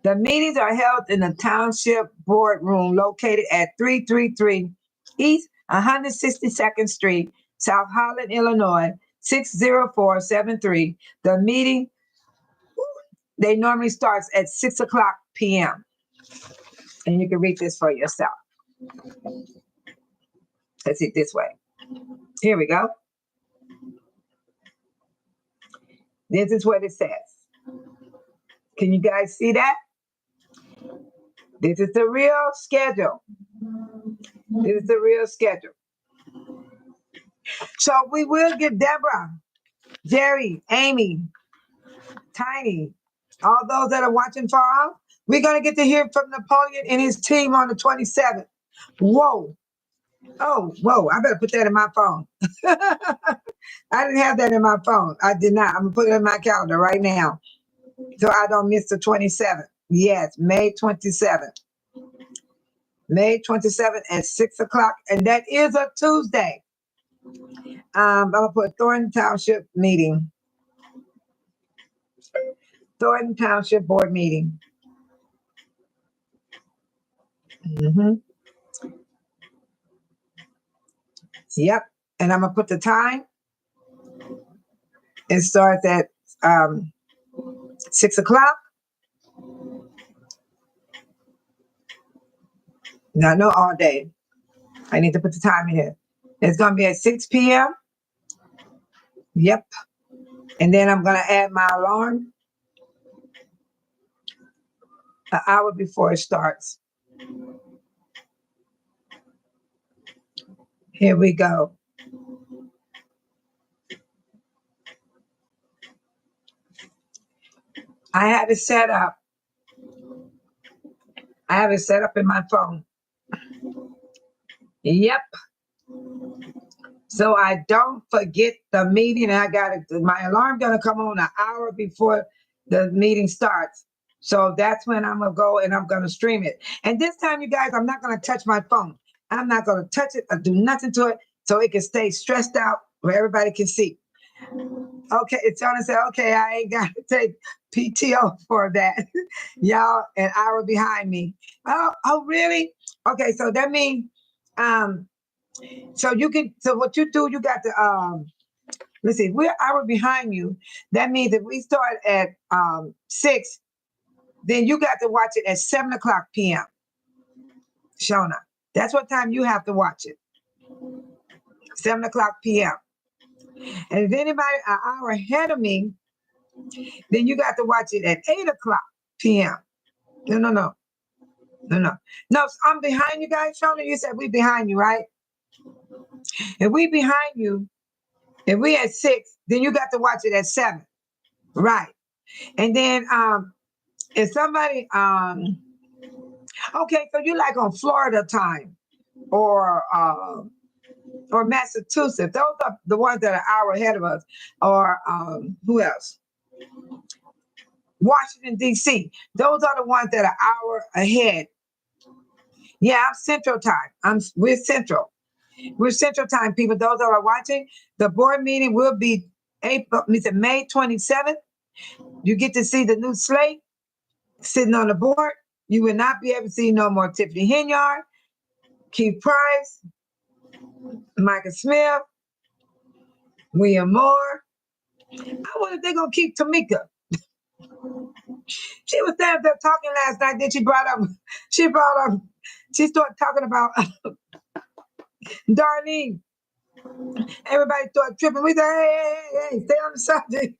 The meetings are held in the Township Boardroom located at 333 East 162nd Street, South Holland, Illinois, 60473. The meeting, they normally starts at 6 o'clock p.m. And you can read this for yourself. Let's see it this way. Here we go. This is what it says. Can you guys see that? This is the real schedule. This is the real schedule. So we will give Deborah, Jerry, Amy, Tiny, all those that are watching far off, we're going to get to hear from Napoleon and his team on the 27th. Whoa. Oh, whoa. I better put that in my phone. I didn't have that in my phone. I did not. I'm going to put it in my calendar right now so I don't miss the 27th. Yes, May 27th. May 27th at 6 o'clock. And that is a Tuesday. I'm going to put Thornton Township meeting. Thornton Township Board meeting. Yep. And I'm going to put the time. It starts at 6 o'clock. No, no, all day. I need to put the time in here. It's going to be at 6 p.m. Yep. And then I'm going to add my alarm an hour before it starts. Here we go. I have it set up. I have it set up in my phone. Yep. So I don't forget the meeting. I got it. My alarm gonna come on an hour before the meeting starts. So that's when I'm gonna go and I'm gonna stream it. And this time, you guys, I'm not gonna touch my phone. I'm not gonna touch it or do nothing to it so it can stay stressed out where everybody can see. Okay, it's gonna say, okay, I ain't gotta take PTO for that. Y'all an hour behind me. Oh, really? Okay, so that means so you can, so what you do, you got to let's see, we're an hour behind you. That means if we start at 6, then you got to watch it at 7 o'clock p.m. Shona. That's what time you have to watch it. 7 o'clock p.m. And if anybody an hour ahead of me, then you got to watch it at 8 o'clock p.m. No. No, I'm behind you guys. Shona, you said we behind you, right? If we behind you, if we at 6, then you got to watch it at 7. Right. And then if somebody okay, so you like on Florida time or Massachusetts. Those are the ones that are an hour ahead of us. Or who else? Washington, D.C. Those are the ones that are an hour ahead. Yeah, I'm Central Time. We're Central. We're Central Time, people. Those that are watching, the board meeting will be May 27th. You get to see the new slate sitting on the board. You will not be able to see no more Tiffany Henyard, Keith Price, Michael Smith, William Moore. I wonder if they're going to keep Tamika. She was standing there talking last night. Then she started talking about Darlene. Everybody started tripping. We said, hey, stay on the subject.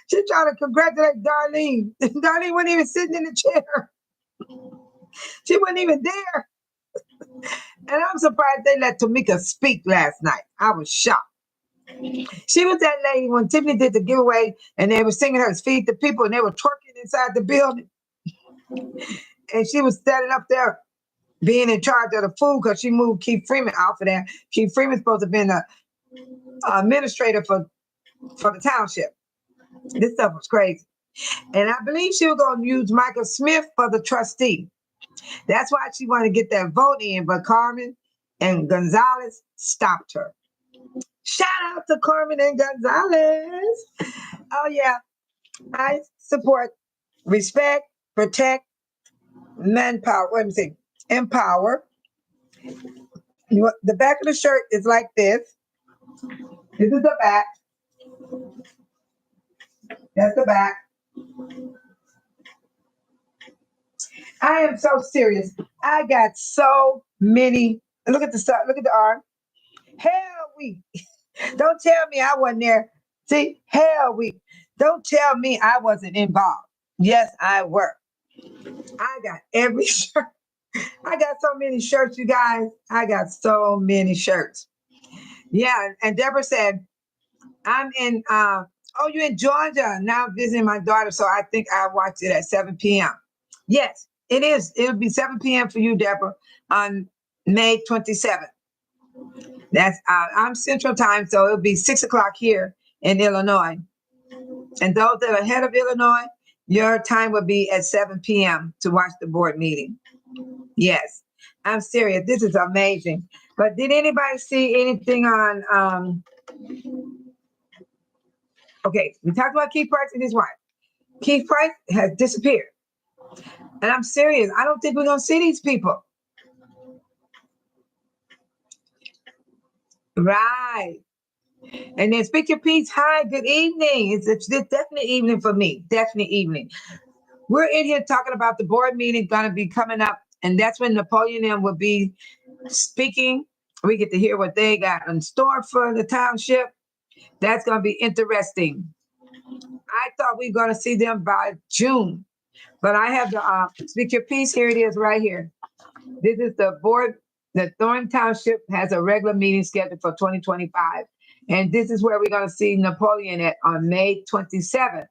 She trying to congratulate Darlene. Darlene wasn't even sitting in the chair. She wasn't even there. And I'm surprised they let Tamika speak last night. I was shocked. She was that lady when Tiffany did the giveaway and they were singing her Feed the People and they were twerking inside the building. And she was standing up there being in charge of the food because she moved Keith Freeman off of there. Keith Freeman's supposed to have been the administrator for the township. This stuff was crazy. And I believe she was going to use Michael Smith for the trustee. That's why she wanted to get that vote in, but Carmen and Gonzalez stopped her. Shout out to Carmen and Gonzalez. Oh, yeah. I support, respect, protect, manpower. Let me see. Empower. The back of the shirt is like this. This is the back. That's the back. I am so serious. I got so many. Look at the arm. Hell week. Don't tell me I wasn't there. See, hell week. Don't tell me I wasn't involved. Yes, I were. I got every shirt. I got so many shirts, you guys. I got so many shirts. Yeah, and Deborah said, I'm in, you're in Georgia. Now visiting my daughter, so I think I watched it at 7 p.m. Yes, it is. It'll be 7 p.m. for you, Deborah, on May 27th. That's I'm Central Time, so it'll be 6 o'clock here in Illinois. And those that are ahead of Illinois, your time will be at 7 p.m. to watch the board meeting. Yes, I'm serious. This is amazing. But did anybody see anything on? Okay, we talked about Keith Price and his wife. Keith Price has disappeared. And I'm serious. I don't think we're going to see these people. Right. And then speak your piece. Hi, good evening. It's definitely evening for me. Definitely evening. We're in here talking about the board meeting gonna be coming up, and that's when Napoleon and will be speaking. We get to hear what they got in store for the township. That's gonna be interesting. I thought we were gonna see them by June, but I have the speak your piece. Here it is right here. This is the board. The Thornton Township has a regular meeting scheduled for 2025. And this is where we're going to see Napoleon at on May 27th.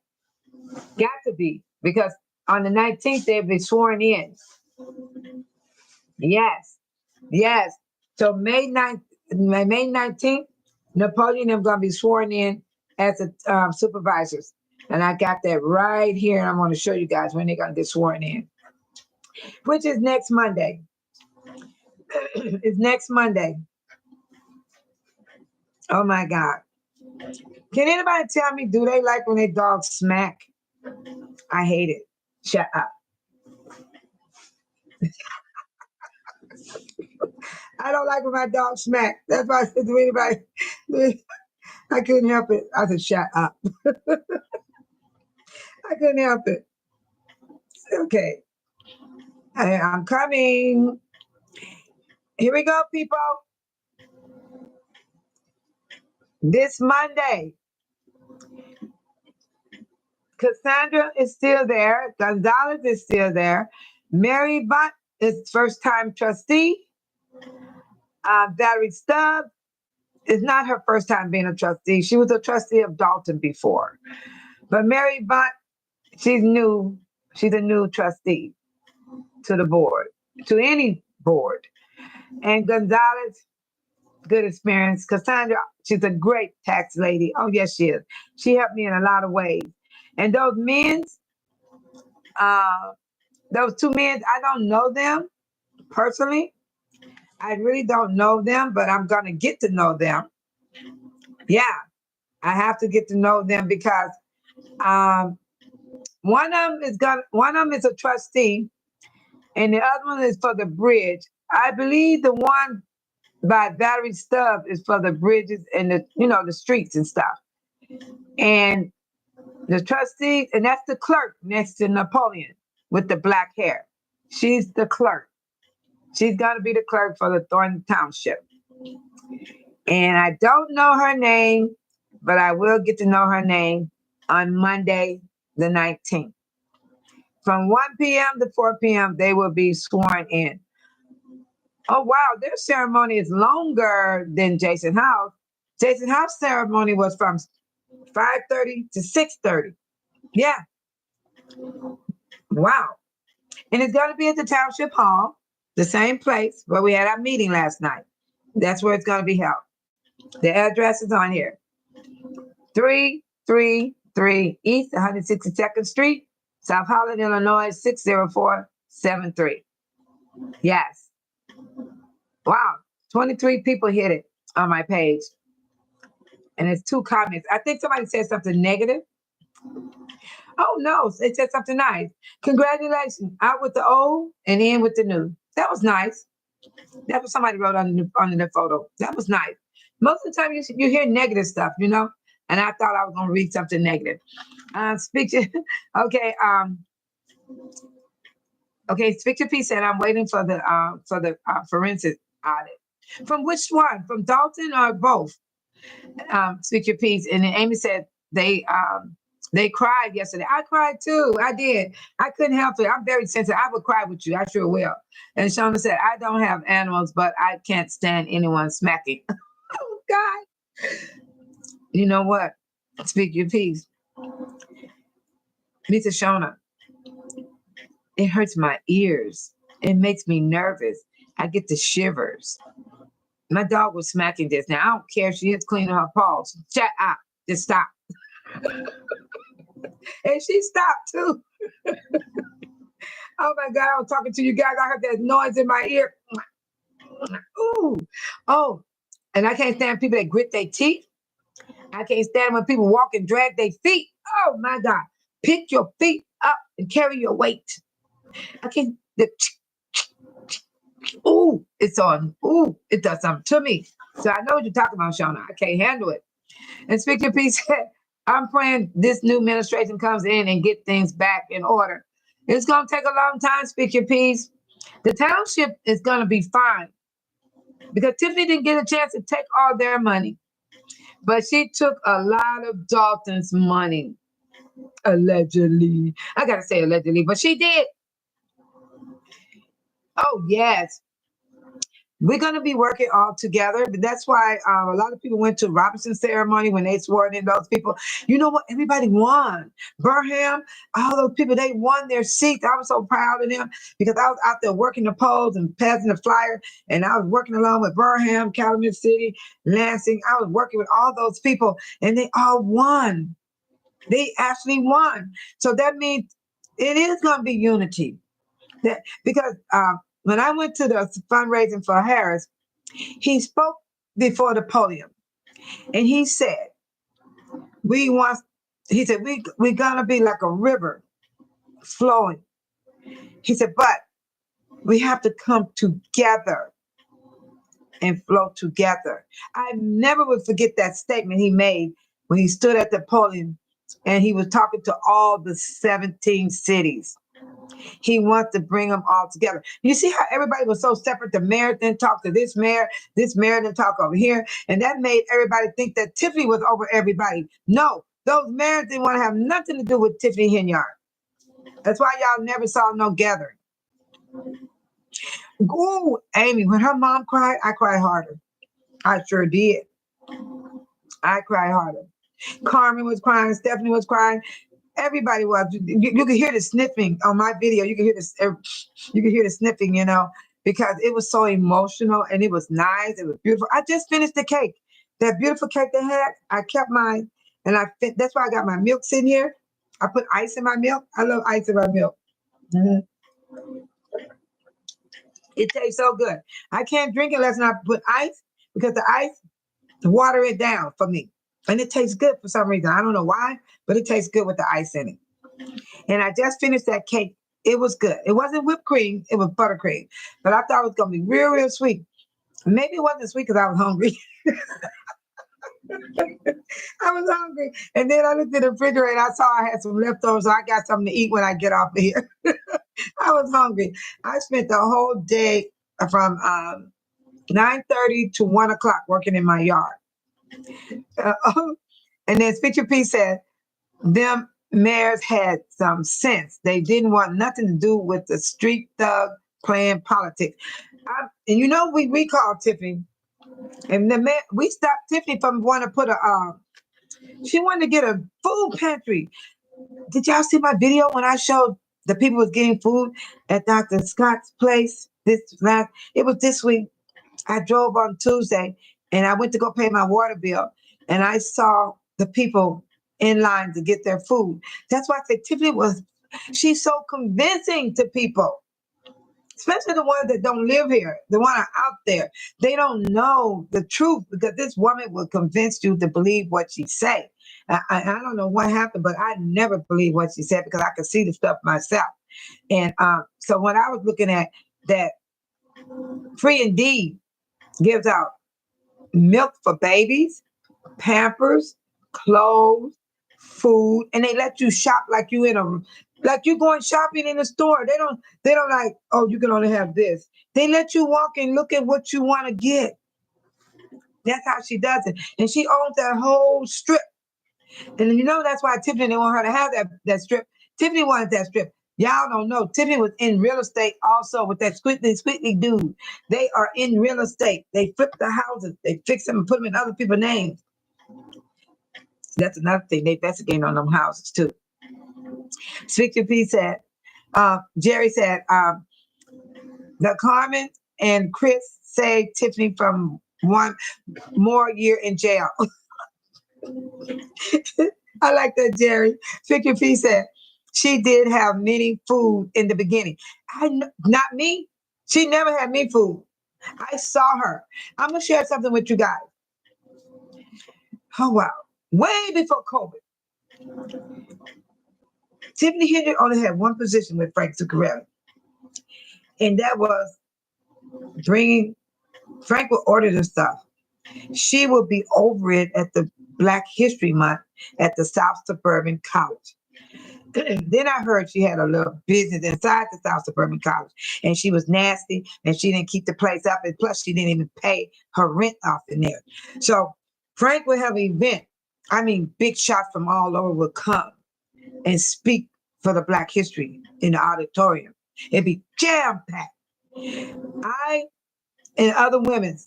Got to be, because on the 19th, they'll be sworn in. Yes, yes. So May 19th, Napoleon is going to be sworn in as the supervisors. And I got that right here. And I'm going to show you guys when they're going to get sworn in, which is next Monday. It's next Monday. Oh my God. Can anybody tell me, do they like when their dogs smack? I hate it. Shut up. I don't like when my dog smack. That's why I said to anybody, I couldn't help it. I said, shut up. I couldn't help it. Okay. I'm coming. Here we go, people. This Monday, Cassandra is still there. Gonzalez is still there. Mary Butt is first-time trustee. Valerie Stubbs is not her first time being a trustee. She was a trustee of Dolton before. But Mary Butt, she's new. She's a new trustee to the board, to any board. And Gonzalez, good experience. Cassandra, she's a great tax lady. Oh, yes, she is. She helped me in a lot of ways. And those two men, I don't know them personally. I really don't know them, but I'm going to get to know them. Yeah, I have to get to know them because one of them is a trustee, and the other one is for the bridge. I believe the one by Valerie Stubbs is for the bridges and the streets and stuff. And the trustee, and that's the clerk next to Napoleon with the black hair. She's the clerk. She's going to be the clerk for the Thornton Township. And I don't know her name, but I will get to know her name on Monday, the 19th. From 1 p.m. to 4 p.m., they will be sworn in. Oh, wow, their ceremony is longer than Jason House. Jason House ceremony was from 5:30 to 6:30. Yeah. Wow. And it's going to be at the Township Hall, the same place where we had our meeting last night. That's where it's going to be held. The address is on here. 333 East 162nd Street, South Holland, Illinois, 60473. Yes. Wow. 23 people hit it on my page. And it's 2 comments. I think somebody said something negative. Oh, no. They said something nice. Congratulations. Out with the old and in with the new. That was nice. That's what somebody wrote on the photo. That was nice. Most of the time you hear negative stuff, and I thought I was going to read something negative. Speak your piece, and I'm waiting for the forensic audit. From which one? From Dolton or both? Speak your piece. And then Amy said they cried yesterday. I cried too. I did. I couldn't help it. I'm very sensitive. I would cry with you. I sure will. And Shona said, I don't have animals, but I can't stand anyone smacking. Oh, God. You know what? Speak your piece. Mr. Shona, it hurts my ears. It makes me nervous. I get the shivers. My dog was smacking this. Now, I don't care if she is cleaning her paws. Shut up. Just stop. And she stopped too. Oh my God, I was talking to you guys. I heard that noise in my ear. Ooh. Oh, and I can't stand people that grit their teeth. I can't stand when people walk and drag their feet. Oh my God. Pick your feet up and carry your weight. I can't. Ooh, it's on. Ooh, it does something to me. So I know what you're talking about, Shauna. I can't handle it. And Speaker P said, I'm praying this new administration comes in and get things back in order. It's going to take a long time, Speaker Peace. The township is going to be fine because Tiffany didn't get a chance to take all their money, but she took a lot of Dolton's money, allegedly. I got to say allegedly, but she did. Oh, yes. We're going to be working all together. That's why a lot of people went to Robinson's ceremony when they swore in those people. You know what? Everybody won. Burham, all those people, they won their seats. I was so proud of them because I was out there working the polls and passing the flyer. And I was working along with Burham, Calumet City, Lansing. I was working with all those people and they all won. They actually won. So that means it is going to be unity. Because when I went to the fundraising for Harris, he spoke before the podium and he said, we're gonna be like a river flowing. He said, but we have to come together and flow together. I never would forget that statement he made when he stood at the podium and he was talking to all the 17 cities. He wants to bring them all together. You see how everybody was so separate? The mayor didn't talk to this mayor didn't talk over here. And that made everybody think that Tiffany was over everybody. No, those mayors didn't want to have nothing to do with Tiffany Henyard. That's why y'all never saw no gathering. Ooh, Amy, when her mom cried, I cried harder. I sure did. I cried harder. Carmen was crying. Stephanie was crying. Everybody was. You could hear the sniffing on my video. You could hear this. You could hear the sniffing, because it was so emotional and it was nice. It was beautiful. I just finished the cake. That beautiful cake they had. I kept mine, and that's why I got my milk sitting here. I put ice in my milk. I love ice in my milk. Mm-hmm. It tastes so good. I can't drink it unless I put ice because the ice water it down for me. And it tastes good for some reason. I don't know why, but it tastes good with the ice in it. And I just finished that cake. It was good. It wasn't whipped cream. It was buttercream. But I thought it was going to be real, real sweet. Maybe it wasn't sweet because I was hungry. I was hungry. And then I looked at the refrigerator. I saw I had some leftovers. So I got something to eat when I get off of here. I was hungry. I spent the whole day from 9:30 to 1 o'clock working in my yard. And then Speaker P said, them mayors had some sense. They didn't want nothing to do with the street thug playing politics. And we recalled Tiffany. And we stopped Tiffany from wanting to put she wanted to get a food pantry. Did y'all see my video when I showed the people was getting food at Dr. Scott's place? It was this week. I drove on Tuesday and I went to go pay my water bill and I saw the people in line to get their food. That's why I said Tiffany she's so convincing to people, especially the ones that don't live here, the ones are out there. They don't know the truth because this woman will convince you to believe what she say. I don't know what happened, but I never believed what she said because I could see the stuff myself. And so when I was looking at that, Free Indeed gives out milk for babies, Pampers, clothes, food, and they let you shop like you going shopping in the store. They don't like, oh, you can only have this. They let you walk and look at what you want to get. That's how she does it. And she owns that whole strip. And that's why Tiffany didn't want her to have that strip. Tiffany wanted that strip. Y'all don't know. Tiffany was in real estate also with that squiggly dude. They are in real estate. They flip the houses. They fix them and put them in other people's names. That's another thing. They investigate on them houses too. Speaker P said, Jerry said, the Carmen and Chris saved Tiffany from one more year in jail. I like that, Jerry. Speaker P said, she did have many food in the beginning. Not me. She never had me food. I saw her. I'm going to share something with you guys. Oh, wow. Way before COVID. Tiffany Henyard only had one position with Frank Zuccarelli. And that was Frank would order the stuff. She would be over it at the Black History Month at the South Suburban College. Then I heard she had a little business inside the South Suburban College, and she was nasty, and she didn't keep the place up, and plus she didn't even pay her rent off in there. So Frank would have an event. I mean, big shots from all over would come and speak for the Black history in the auditorium. It'd be jam-packed. I and other women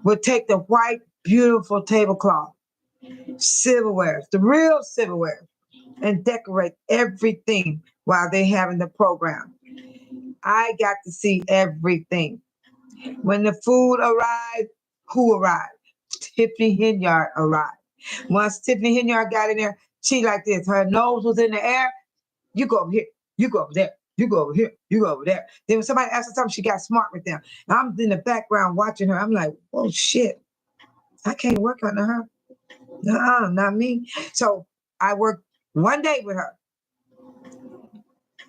would take the white, beautiful tablecloth, silverware, the real silverware, and decorate everything while they having the program. I got to see everything. When the food arrived, who arrived? Tiffany Henyard arrived. Once Tiffany Henyard got in there, she like this. Her nose was in the air. You go over here. You go over there. You go over here. You go over there. Then when somebody asked her something, she got smart with them. And I'm in the background watching her. I'm like, oh shit. I can't work under her. No, not me. So I worked one day with her.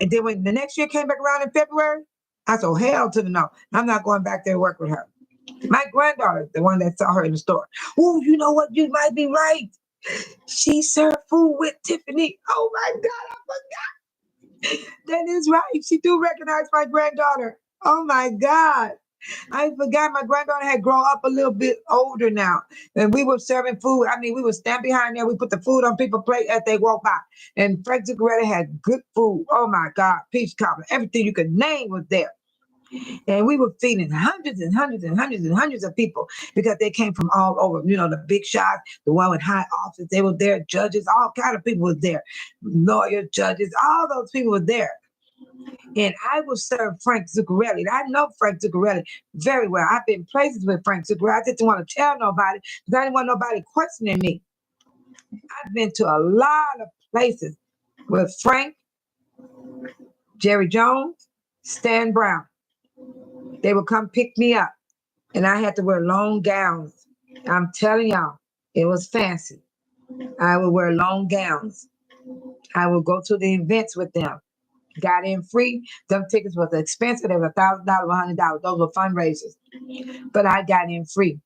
And then when the next year came back around in February, I said, hell to the no. I'm not going back there to work with her. My granddaughter, the one that saw her in the store. Oh, you know what? You might be right. She served food with Tiffany. Oh my God, I forgot. That is right. She do recognize my granddaughter. Oh my God. I forgot my granddaughter had grown up a little bit older now. And we were serving food. I mean, we would stand behind there. We put the food on people's plate as they walk by. And Frank Zuccarelli had good food. Oh my God. Peach cobbler. Everything you could name was there. And we were feeding hundreds and hundreds and hundreds and hundreds of people because they came from all over. You know, the big shots, the one with high office, they were there. Judges, all kind of people were there. Lawyers, judges, all those people were there. And I would serve Frank Zuccarelli. I know Frank Zuccarelli very well. I've been places with Frank Zuccarelli. I didn't want to tell nobody because I didn't want nobody questioning me. I've been to a lot of places with Frank, Jerry Jones, Stan Brown. They would come pick me up, and I had to wear long gowns. I'm telling y'all, it was fancy. I would wear long gowns. I would go to the events with them. Got in free. Them tickets was expensive. They were $1,000, $100. Those were fundraisers. But I got in free.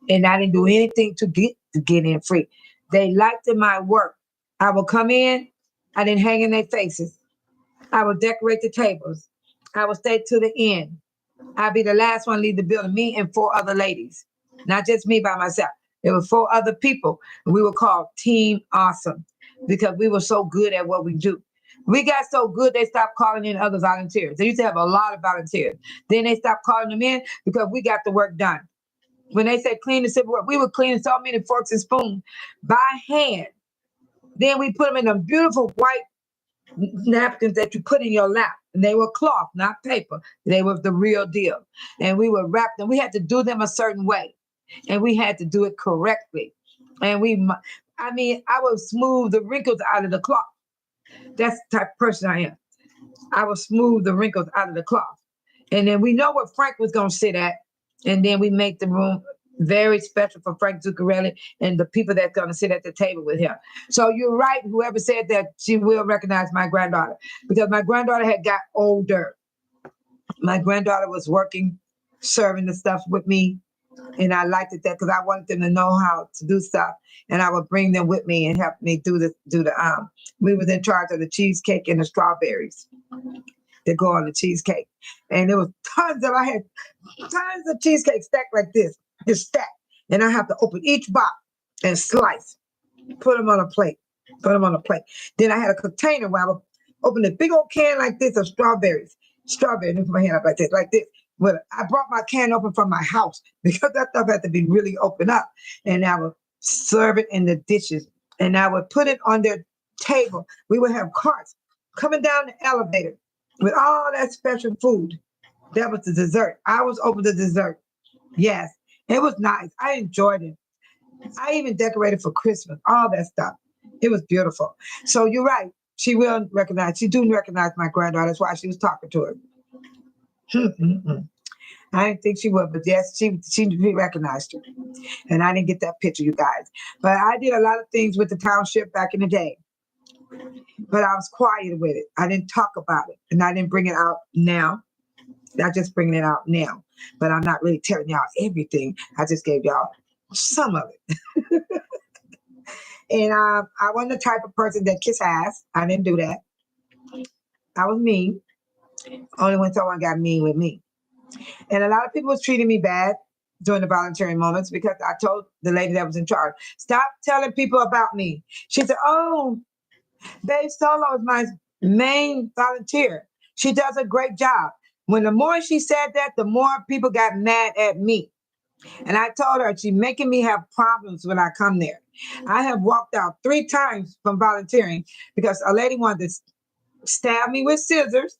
And I didn't do anything to get in free. They liked my work. I would come in. I didn't hang in their faces. I would decorate the tables. I would stay to the end. I'd be the last one to leave the building, me and 4 other ladies. Not just me by myself. There were 4 other people. And we were called Team Awesome because we were so good at what we do. We got so good, they stopped calling in other volunteers. They used to have a lot of volunteers. Then they stopped calling them in because we got the work done. When they said clean the silverware, we were cleaning so many forks and spoons by hand. Then we put them in them beautiful white napkins that you put in your lap. And they were cloth, not paper. They were the real deal. And we would wrap them. We had to do them a certain way. And we had to do it correctly. And I would smooth the wrinkles out of the cloth. That's the type of person I am. I would smooth the wrinkles out of the cloth. And then we know what Frank was going to sit at. And then we make the room very special for Frank Zuccarelli and the people that's going to sit at the table with him. So you're right, whoever said that she will recognize my granddaughter, because my granddaughter had got older. My granddaughter was working, serving the stuff with me. And I liked it that because I wanted them to know how to do stuff. And I would bring them with me and help me do the we was in charge of the cheesecake and the strawberries that go on the cheesecake. And there was I had tons of cheesecake stacked like this, just stacked. And I have to open each box and slice, put them on a plate. Then I had a container where I would open a big old can like this of strawberries. Strawberries, put my hand up like this. But I brought my can open from my house because that stuff had to be really opened up. And I would serve it in the dishes. And I would put it on their table. We would have carts coming down the elevator with all that special food. That was the dessert. I was over the dessert. Yes, it was nice. I enjoyed it. I even decorated for Christmas, all that stuff. It was beautiful. So you're right. She do recognize my granddaughter. That's why she was talking to her. I didn't think she would, but yes, she recognized her. And I didn't get that picture, you guys. But I did a lot of things with the township back in the day. But I was quiet with it. I didn't talk about it. And I didn't bring it out now. I'm just bringing it out now. But I'm not really telling y'all everything. I just gave y'all some of it. And I wasn't the type of person that kiss ass. I didn't do that. I was mean. Only when someone got mean with me. And a lot of people was treating me bad during the volunteering moments because I told the lady that was in charge, stop telling people about me. She said, oh, Babe Solo is my main volunteer. She does a great job. When the more she said that, the more people got mad at me. And I told her she's making me have problems when I come there. I have walked out 3 times from volunteering because a lady wanted to stab me with scissors.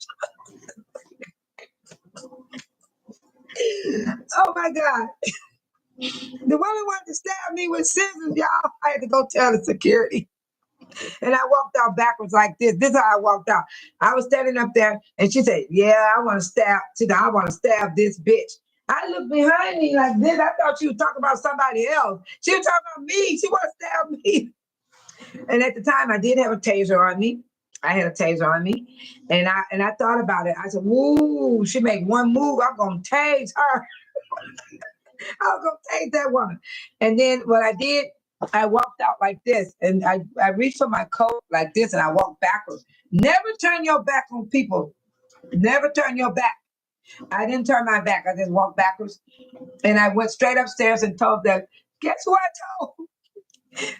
Oh my God. The woman wanted to stab me with scissors, y'all. I had to go tell the security. And I walked out backwards like this. This is how I walked out. I was standing up there and she said, yeah, I want to stab. She said, I want to stab this bitch. I looked behind me like this. I thought she was talking about somebody else. She was talking about me. She wanted to stab me. And at the time, I did have a taser on me. I had a taser on me. And I thought about it. I said, woo, she make one move, I'm going to tase her. I was going to tase that woman. And then what I did, I walked out like this. And I reached for my coat like this and I walked backwards. Never turn your back on people. Never turn your back. I didn't turn my back. I just walked backwards. And I went straight upstairs and told them, guess who I told?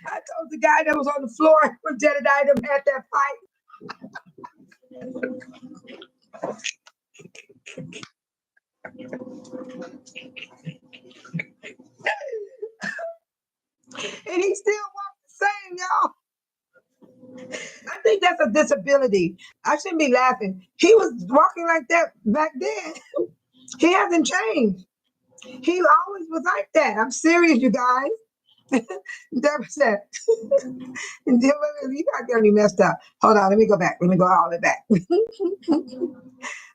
I told the guy that was on the floor when Jedediah had that fight. And he still walked the same, y'all. I think that's a disability. I shouldn't be laughing. He was walking like that back then. He hasn't changed. He always was like that. I'm serious, you guys. Deborah said, you got me messed up. Hold on, let me go back. Let me go all the way back.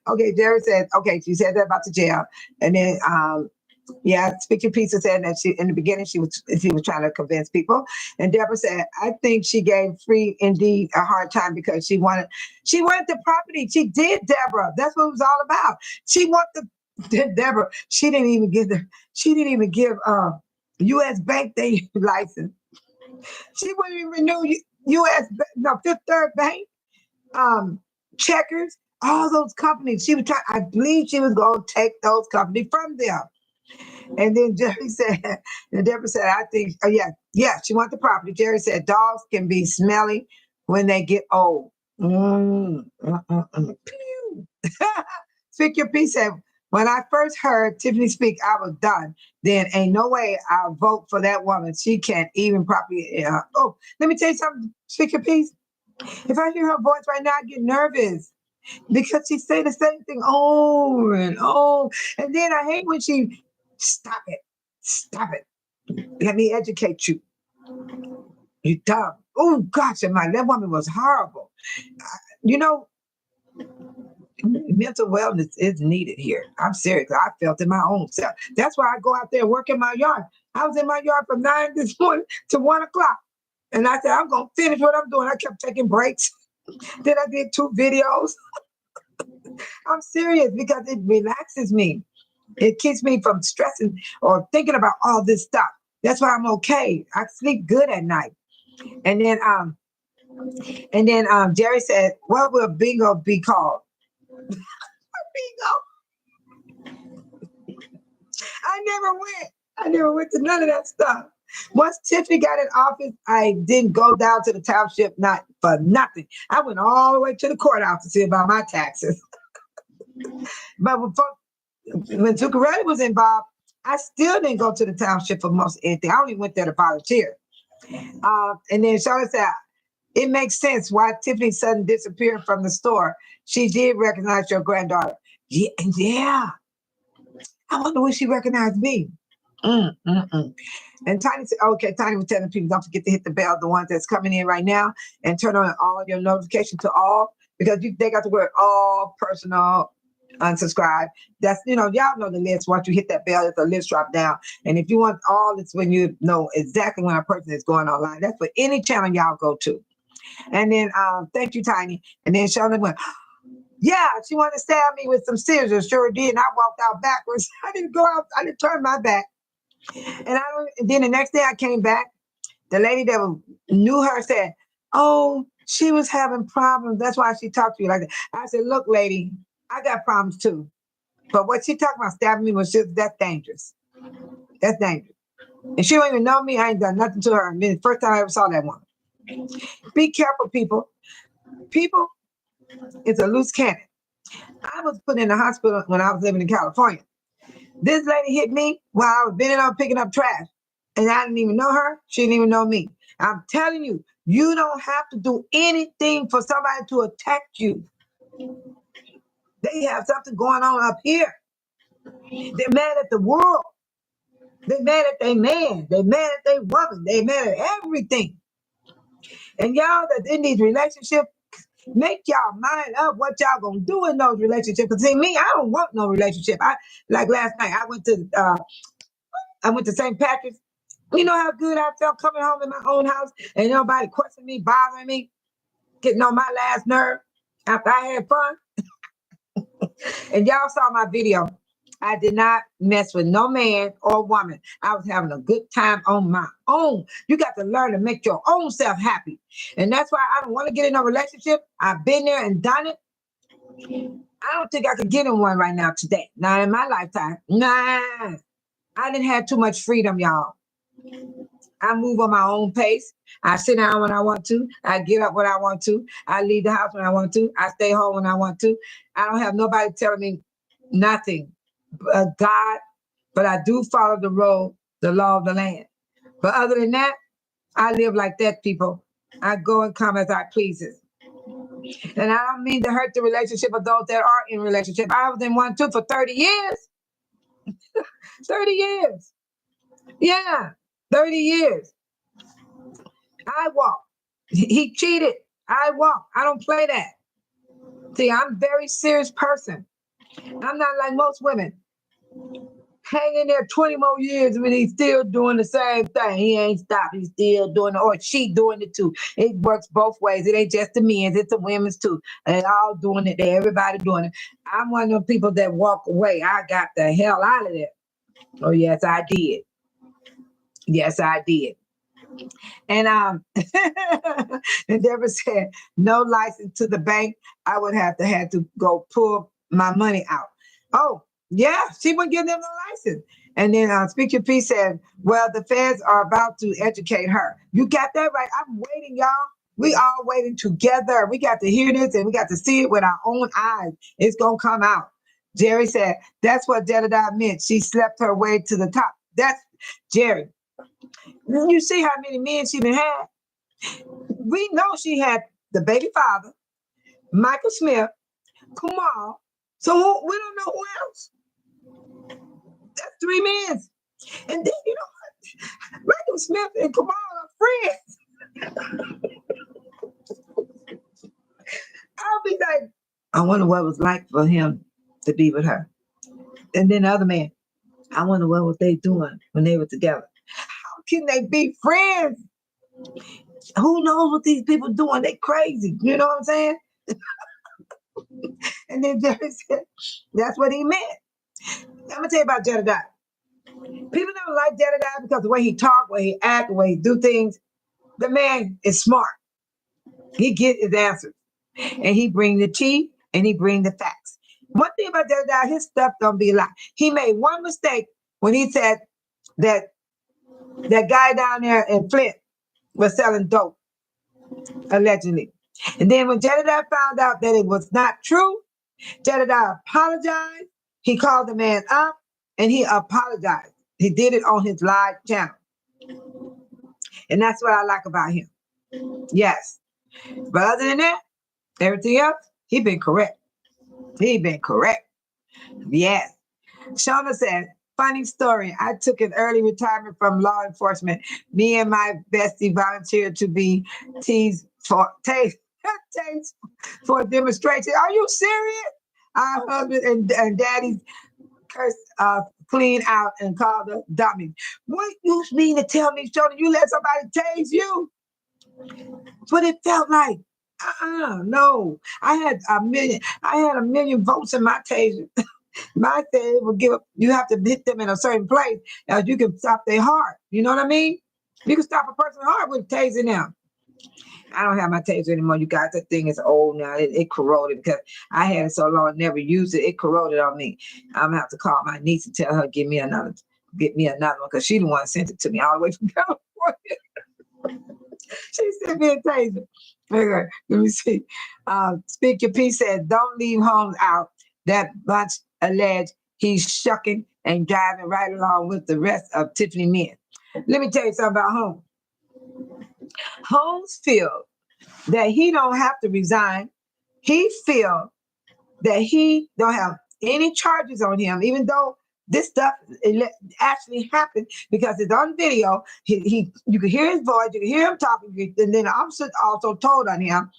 Okay, Deborah said, okay, she said that about the jail. And then yeah, Speaking Pizza said that she in the beginning she was trying to convince people. And Deborah said, I think she gave Free Indeed a hard time because she wanted the property. She did, Deborah. That's what it was all about. She wanted Deborah. She didn't even give US Bank their license. She wouldn't even renew Fifth Third Bank, Checkers, all those companies. She was trying, I believe she was gonna take those companies from them. And then Jerry said, and Deborah said, I think, oh yeah, she wants the property. Jerry said, dogs can be smelly when they get old. Speak Your Piece said, when I first heard Tiffany speak, I was done. Then ain't no way I'll vote for that woman. She can't even properly. Oh, let me tell you something, Speak Your Piece. If I hear her voice right now, I get nervous because she say the same thing over and over. And then I hate when she, stop it. Let me educate you. You dumb. Oh, gosh, that woman was horrible. You know, mental wellness is needed here. I'm serious. I felt it my own self. That's why I go out there and work in my yard. I was in my yard from 9 this morning to 1 o'clock. And I said, I'm going to finish what I'm doing. I kept taking breaks. Then I did 2 videos. I'm serious because it relaxes me. It keeps me from stressing or thinking about all this stuff. That's why I'm okay. I sleep good at night. And then Jerry said, what will bingo be called? Bingo. I never went to none of that stuff. Once Tiffany got in office, I didn't go down to the township, not for nothing. I went all the way to the courthouse to see about my taxes. But when Zuccarelli was involved, I still didn't go to the township for most anything. I only went there to volunteer. And then Charlotte said, it makes sense why Tiffany's sudden disappearing from the store. She did recognize your granddaughter. Yeah. I wonder when she recognized me. And Tiny said, okay, Tiny was telling people, don't forget to hit the bell, the ones that's coming in right now, and turn on all your notifications to all, because they got the word all, personal, unsubscribe. That's, y'all know the list. Once you hit that bell, it's a list drop down. And if you want all, it's when you know exactly when a person is going online. That's for any channel y'all go to. And then, thank you, Tiny. And then Shirley went, yeah, she wanted to stab me with some scissors. Sure did. And I walked out backwards. I didn't go out. I didn't turn my back. And then the next day I came back The lady that knew her said, oh, she was having problems. That's why she talked to you like that. I said, look, lady, I got problems too. But what she talking about stabbing me was just, that's dangerous. That's dangerous. And she don't even know me. I ain't done nothing to her. And then the first time I ever saw that woman. Be careful, people. People is a loose cannon. I was put in the hospital when I was living in California. This lady hit me while I was bending over picking up trash. And I didn't even know her. She didn't even know me. I'm telling you, you don't have to do anything for somebody to attack you. They have something going on up here. They're mad at the world. They're mad at their man. They're mad at their woman. They're mad at everything. And y'all that's in these relationships, make y'all mind up what y'all gonna do in those relationships. Cause see me, I don't want no relationship. Like last night, I went to St. Patrick's. You know how good I felt coming home in my own house and nobody questioning me, bothering me, getting on my last nerve after I had fun. And y'all saw my video. I did not mess with no man or woman. I was having a good time on my own. You got to learn to make your own self happy. And that's why I don't want to get in a relationship. I've been there and done it. I don't think I could get in one right now today. Not in my lifetime. Nah. I didn't have too much freedom, y'all. I move on my own pace. I sit down when I want to. I get up when I want to. I leave the house when I want to. I stay home when I want to. I don't have nobody telling me nothing. God, but I do follow the road, the law of the land. But other than that, I live like that, people. I go and come as I pleases. And I don't mean to hurt the relationship of those that are in relationship. I was in one too for 30 years. 30 years. Yeah, 30 years. I walk. He cheated. I walk. I don't play that. See, I'm a very serious person. I'm not like most women. Hang in there 20 more years when he's still doing the same thing. He ain't stopped. He's still doing it, or she doing it too. It works both ways. It ain't just the men's, it's the women's too. And they all doing it. Everybody doing it. I'm one of those people that walk away. I got the hell out of there. Oh, yes, I did. Yes, I did. And and Deborah said, no license to the bank. I would have to go pull my money out. Oh, yeah, she wouldn't give them no license. And then Speak Your Peace said, well, the feds are about to educate her. You got that right. I'm waiting, y'all. We all waiting together. We got to hear this and we got to see it with our own eyes. It's going to come out. Jerry said, that's what Jedediah meant. She slept her way to the top. That's Jerry. You see how many men she done had? We know she had the baby father, Michael Smith, Kamal. So we don't know who else. That's 3 men. And then, you know, Michael Smith and Kamal are friends. I'll be like, I wonder what it was like for him to be with her. And then the other man, I wonder what was they doing when they were together. How can they be friends? Who knows what these people doing? They crazy. You know what I'm saying? And then Jerry said, that's what he meant. I'm gonna tell you about Jedediah. People don't like Jedediah because the way he talk, the way he act, the way he do things. The man is smart. He get his answers. And he bring the tea and he bring the facts. One thing about Jedediah, his stuff don't be a lie. He made one mistake when he said that guy down there in Flint was selling dope, allegedly. And then when Jedediah found out that it was not true, Jedediah apologized. He called the man up and he apologized. He did it on his live channel. And that's what I like about him. Yes. But other than that, everything else, he been correct. He been correct. Yes. Shauna said, funny story. I took an early retirement from law enforcement. Me and my bestie volunteered to be tased for a demonstration. Are you serious? Our husband and daddy's cursed clean out and called us dummies. What you mean to tell me, Shauna, you let somebody tase you? That's what it felt like. No. I had a million votes in my taser. My taser will give up. You have to hit them in a certain place as you can stop their heart. You know what I mean? You can stop a person's heart with tasing them. I don't have my taser anymore, you guys. That thing is old now. It corroded because I had it so long, never used it. It corroded on me. I'm gonna have to call my niece and tell her get me another one because she the one sent it to me all the way from California. She sent me a taser. Okay, let me see. Speak Your Peace said, don't leave homes out. That bunch alleged he's shucking and driving right along with the rest of Tiffany men. Let me tell you something about Holmes. Holmes feel that he don't have to resign. He feel that he don't have any charges on him, even though this stuff actually happened because it's on video. You can hear his voice, you can hear him talking, and then the officer also told on him,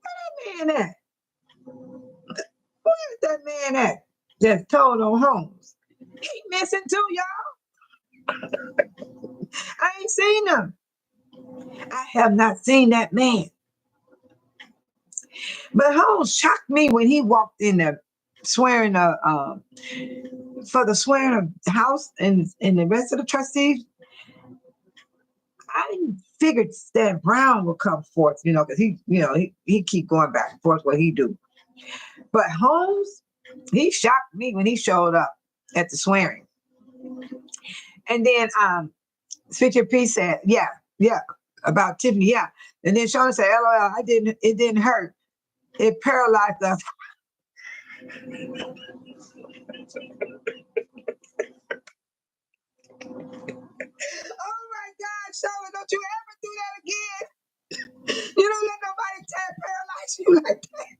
where that man at? Where is that man at that's told on Holmes? He missing too, y'all. I ain't seen him. I have not seen that man. But Holmes shocked me when he walked in there swearing for the swearing of the house and the rest of the trustees. I figured that Brown would come forth, because he keep going back and forth what he do. But Holmes, he shocked me when he showed up at the swearing. And then Speak Your Peace said, yeah, about Tiffany, yeah. And then Shona said, LOL, it didn't hurt. It paralyzed us. Oh my God, Shona, don't you ever do that again. You don't let nobody paralyze you like that.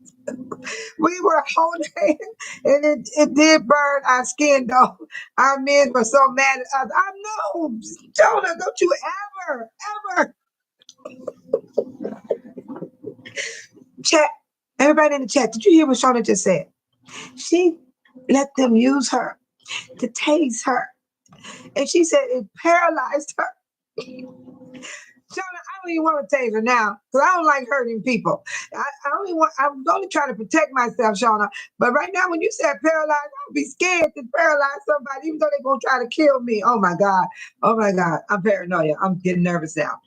We were holding hands, and it did burn our skin, though. Our men were so mad at us. I know, Shona, don't you ever. Chat, everybody in the chat, did you hear what Shona just said? She let them use her to tase her. And she said it paralyzed her. Shona, I don't even want to tase her now because I don't like hurting people. I'm only trying to protect myself, Shona. But right now, when you said paralyzed, I'll be scared to paralyze somebody, even though they're going to try to kill me. Oh my God. I'm paranoid. I'm getting nervous now.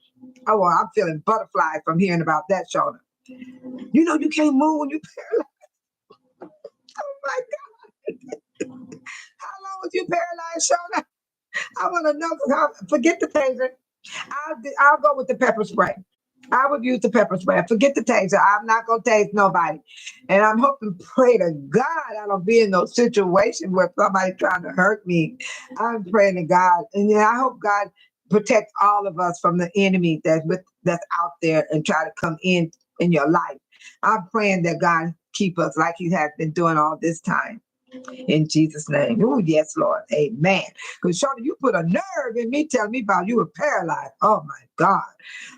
Oh, well, I'm feeling butterflies from hearing about that, Shona. You know you can't move when you paralyzed. Oh my God. How long was you paralyzed, Shona? I want to know because forget the taser. I'll go with the pepper spray. I would use the pepper spray. Forget the taser. I'm not going to tase nobody. And I'm hoping, pray to God, I don't be in no situation where somebody's trying to hurt me. I'm praying to God. And then I hope God protect all of us from the enemy that's out there and try to come in your life. I'm praying that God keep us like he has been doing all this time. In Jesus' name. Oh, yes, Lord. Amen. Because Shona, you put a nerve in me telling me about you were paralyzed. Oh my God.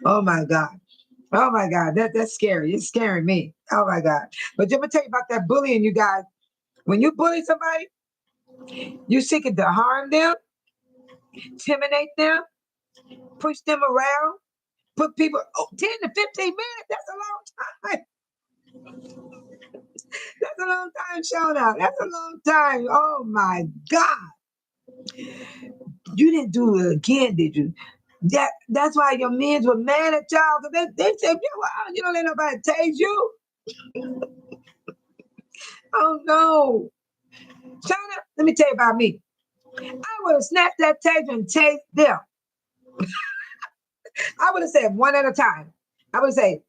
Oh my God. Oh my God. That's scary. It's scaring me. Oh my God. But let me tell you about that bullying, you guys. When you bully somebody, you're seeking to harm them, intimidate them, push them around, put people 10 to 15 minutes. That's a long time. That's a long time, Shona. That's a long time. Oh my God. You didn't do it again, did you? That's why your men were mad at y'all. Because they said, you don't let nobody tase you. Oh no. Shona, let me tell you about me. I would have snapped that taser and tased them. I would have said one at a time. I would say,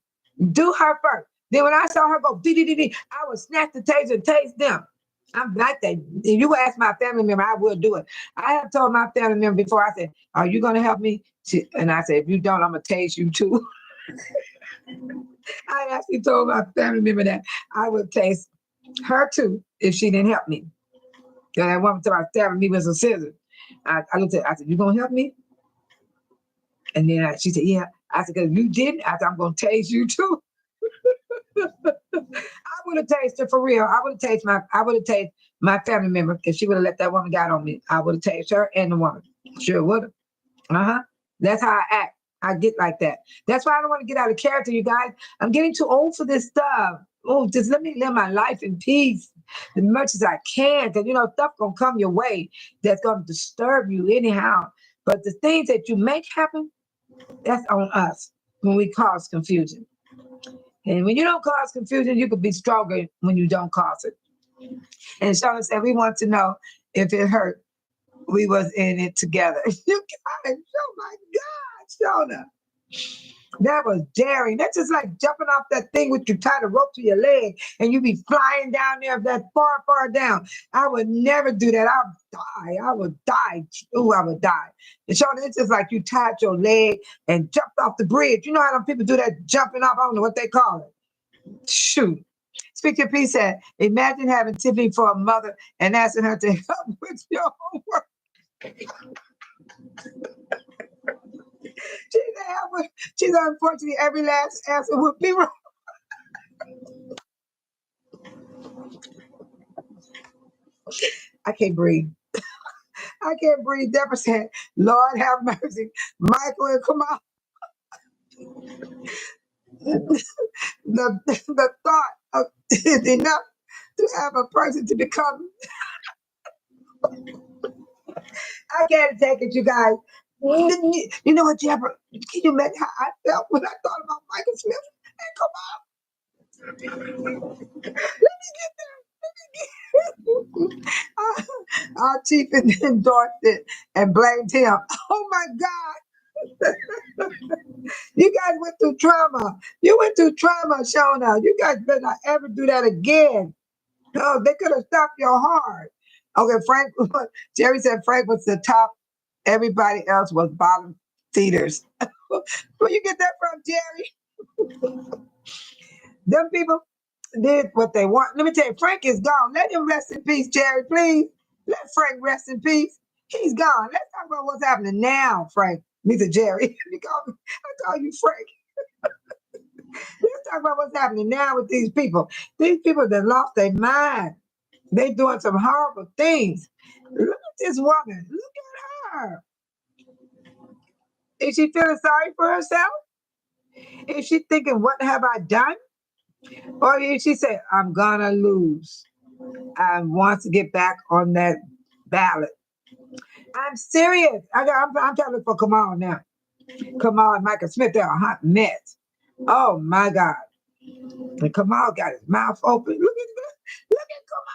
do her first. Then when I saw her go, I would snap the taser and tase them. I'm like that. If you ask my family member, I will do it. I have told my family member before, I said, are you going to help me? And I said, if you don't, I'm going to tase you too. I actually told my family member that I would tase her too if she didn't help me. And that woman started stabbing me with some scissors. I looked at her, I said, you going to help me? And then she said, yeah. I said, because you didn't, I said, I'm going to tase you too. I would have tased her for real. I would have tased my family member if she would have let that woman get on me. I would have tased her and the woman. Sure would have. That's how I act. I get like that. That's why I don't want to get out of character, you guys. I'm getting too old for this stuff. Oh, just let me live my life in peace as much as I can. Because, stuff going to come your way that's going to disturb you anyhow. But the things that you make happen, that's on us when we cause confusion. And when you don't cause confusion, you could be stronger when you don't cause it. And Shauna said, we want to know if it hurt. We was in it together. You guys, oh my God, Shauna. That was daring. That's just like jumping off that thing with you tie the rope to your leg and you be flying down there that far, far down. I would never do that. I would die. I would die. Ooh, I would die. And Shauna, it's just like you tied your leg and jumped off the bridge. You know how them people do that jumping off? I don't know what they call it. Shoot. Speak Your Peace said, imagine having Tiffany for a mother and asking her to help with your homework. She's unfortunately every last answer would be wrong. I can't breathe. I can't breathe. Deborah said, Lord have mercy. Michael and Kamal. The thought of is enough to have a person to become. I can't take it, you guys. You know what, Deborah? Can you imagine how I felt when I thought about Michael Smith and Kamal? Let me get there. Our chief endorsed it and blamed him. Oh my God. You guys went through trauma. You went through trauma, Shauna. You guys better not ever do that again. No, they could have stopped your heart. Okay, Frank, Jerry said Frank was the top. Everybody else was bottom feeders. Where you get that from, Jerry? Them people did what they want. Let me tell you, Frank is gone. Let him rest in peace, Jerry, please. Let Frank rest in peace. He's gone. Let's talk about what's happening now, Frank. Mr. Jerry. I call you Frank. Let's talk about what's happening now with these people. These people that lost their mind. They doing some horrible things. Look at this woman. Look at her. Is she feeling sorry for herself? Is she thinking, what have I done? Or is she say, I'm gonna lose? I want to get back on that ballot. I'm serious. I'm trying to look for Kamal now. Kamal and Michael Smith, they're a hot mess. Oh my God. And Kamal got his mouth open. Look at Kamal.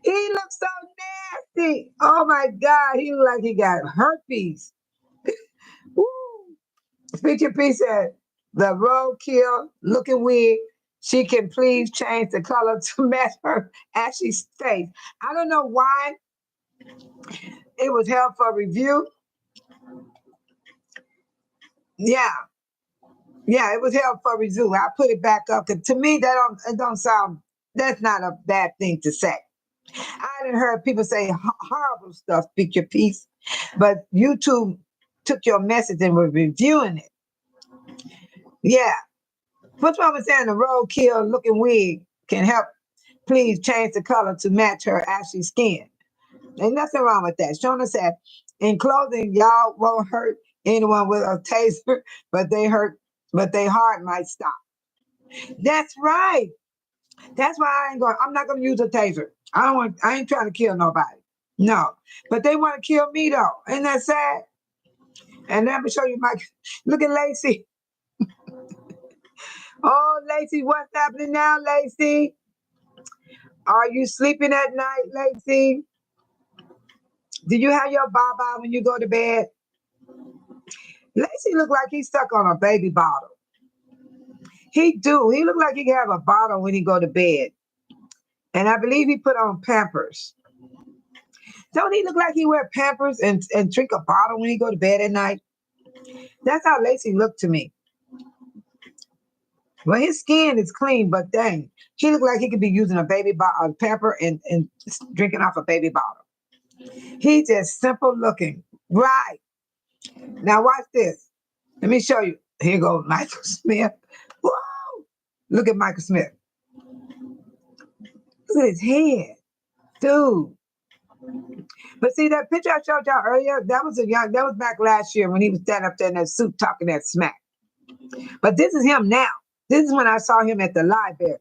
He looks so nasty. Oh my God. He look like he got herpes. Woo. Speak Your Peace said, the roadkill looking wig, she can please change the color to match her ashy face. I don't know why it was held for review. Yeah, it was held for review. I put it back up because to me it don't sound. That's not a bad thing to say. I didn't heard people say horrible stuff. Speak Your Peace, but YouTube took your message and were reviewing it. Yeah. What's wrong with saying the roadkill looking wig can help please change the color to match her ashy skin? Ain't nothing wrong with that. Shona said, in closing, y'all won't hurt anyone with a taser, but they heart might stop. That's right. That's why I'm not gonna use a taser. I ain't trying to kill nobody. No. But they want to kill me though. Ain't that sad? And let me show you look at Lacey. Oh, Lacey, what's happening now, Lacey? Are you sleeping at night, Lacey? Do you have your baba when you go to bed? Lacey look like he's stuck on a baby bottle. He do. He look like he can have a bottle when he go to bed. And I believe he put on Pampers. Don't he look like he wear Pampers and drink a bottle when he go to bed at night? That's how Lacey looked to me. Well, his skin is clean, but dang, he looked like he could be using a baby bottle, a pamper, and drinking off a baby bottle. He's just simple looking. Right. Now watch this. Let me show you. Here goes Michael Smith. Whoa! Look at Michael Smith. Look at his head. Dude. But see that picture I showed y'all earlier, that was back last year when he was standing up there in that suit talking that smack. But this is him now. This is when I saw him at the library.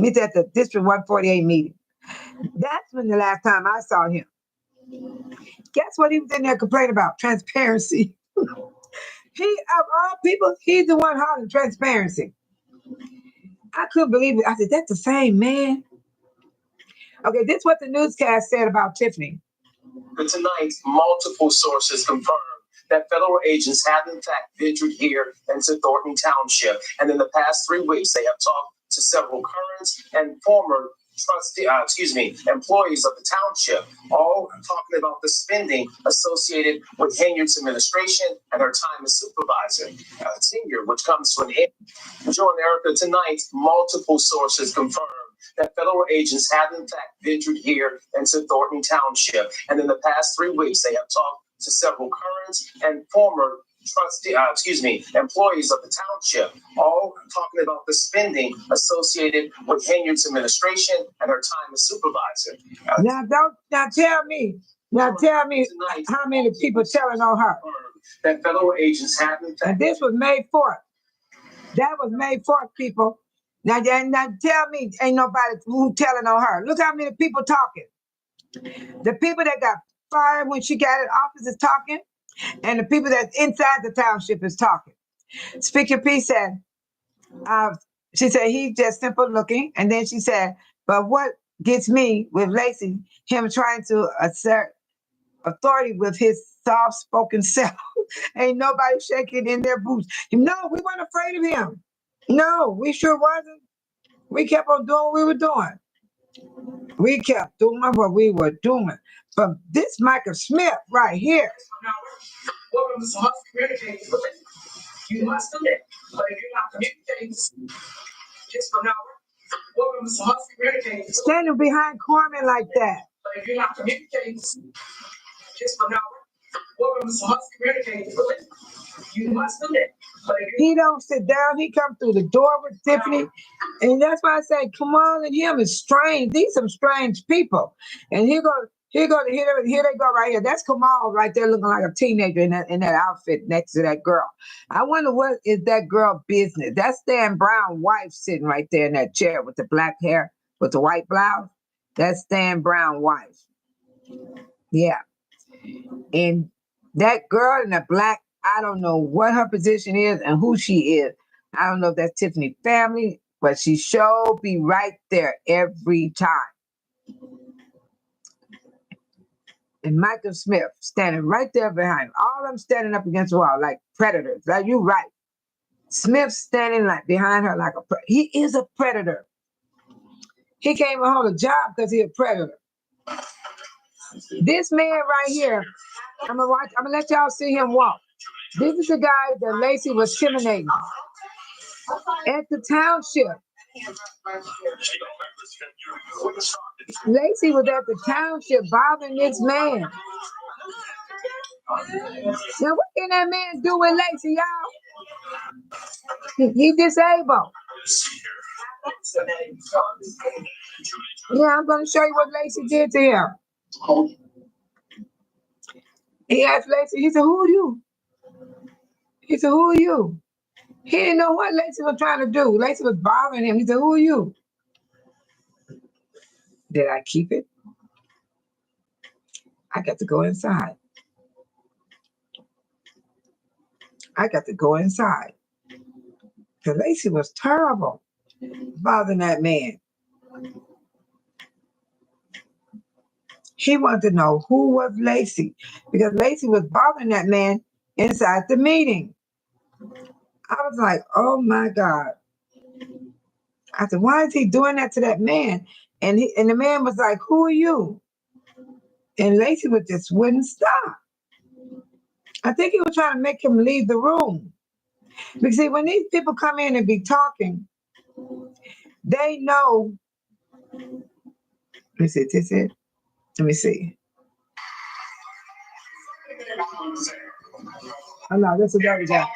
He's at the District 148 meeting. That's when the last time I saw him. Guess what he was in there complaining about? Transparency. He, of all people, he's the one hollering transparency. I couldn't believe it. I said, that's the same man. Okay, this is what the newscast said about Tiffany. But tonight, multiple sources confirmed that federal agents have in fact ventured here into Thornton Township. And in the past 3 weeks, they have talked to several current and former employees of the township, all talking about the spending associated with Henyard's administration and her time as supervisor. Tenure, which comes to an end. Joe and Erica, tonight, multiple sources confirmed that federal agents have in fact ventured here into Thornton Township. And in the past 3 weeks, they have talked to several current and former employees of the township, all talking about the spending associated with Henyard's administration and her time as supervisor. Now tell me how many people telling on her. That federal agents have in fact. And this was May 4th. That was May 4th, people. Now tell me, ain't nobody who telling on her. Look how many people talking. The people that got fired when she got in office is talking, and the people that's inside the township is talking. Speaker P said, she said, he's just simple looking. And then she said, but what gets me with LACEY, him trying to assert authority with his soft-spoken self. Ain't nobody shaking in their boots. No, we weren't afraid of him. No, we sure wasn't. We kept on doing what we were doing. We kept doing what we were doing. But this Michael Smith right here. Welcome to some must communicate. You must do that. But if you're not communicating, just for now, welcome to some must communicate. Standing behind Corman like that. But if you're not communicating, just for now, welcome to some must communicate. You must do that. He don't sit down. He come through the door with Tiffany. And that's why I say Kamal and him is strange. These some strange people. And here they go right here. That's Kamal right there looking like a teenager in that outfit next to that girl. I wonder what is that girl business. That's Stan Brown's wife sitting right there in that chair with the black hair, with the white blouse. That's Stan Brown's wife. Yeah. And that girl in the black, I don't know what her position is and who she is. I don't know if that's Tiffany family, but she sure be right there every time. And Michael Smith standing right there behind him. All of them standing up against the wall like predators. Like you right. Smith standing like behind her like he is a predator. He can't even hold a job because he's a predator. This man right here, I'm gonna let y'all see him walk. This is the guy that LACEY was terminating at the township. LACEY was at the township bothering this man. Now what can that man do with LACEY, y'all? He disabled. Yeah, I'm gonna show you what LACEY did to him. He asked LACEY, he said, who are you? He said, who are you? He didn't know what LACEY was trying to do. LACEY was bothering him. He said, who are you? Did I keep it? I got to go inside. Because LACEY was terrible bothering that man. He wanted to know who was LACEY because LACEY was bothering that man inside the meeting. I was like, oh my God. I said, why is he doing that to that man? And the man was like, who are you? And LACEY just wouldn't stop. I think he was trying to make him leave the room. Because see, when these people come in and be talking, they know. Let me see, this it? Let me see. Oh no, this is the other guy.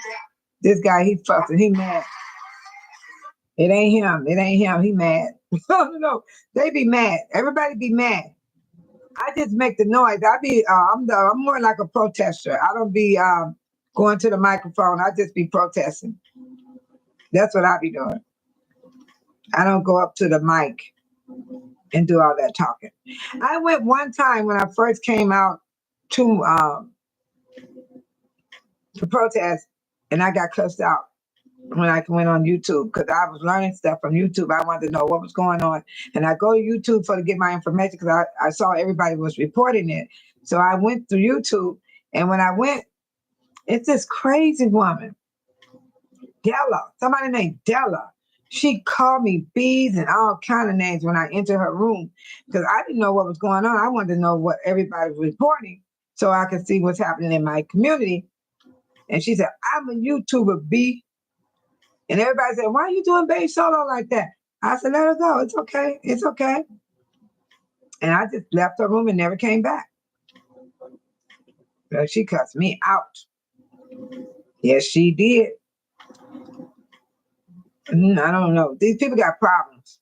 This guy, he fussing, he mad. It ain't him, he mad. No, they be mad. Everybody be mad. I just make the noise. I'm more like a protester. I don't be going to the microphone. I just be protesting. That's what I be doing. I don't go up to the mic. and do all that talking. I went one time when I first came out to protest, and I got cussed out when I went on YouTube because I was learning stuff from YouTube. I wanted to know what was going on, and I go to YouTube to get my information because I saw everybody was reporting it. So I went through YouTube, and when I went, it's this crazy woman, Della, somebody named Della. She called me bees and all kind of names when I entered her room because I didn't know what was going on. I wanted to know what everybody was reporting so I could see what's happening in my community. And she said, I'm a YouTuber, B. And everybody said, why are you doing Babe Solo like that? I said, let her go. It's okay. It's okay. And I just left her room and never came back. So she cussed me out. Yes, she did. I don't know. These people got problems.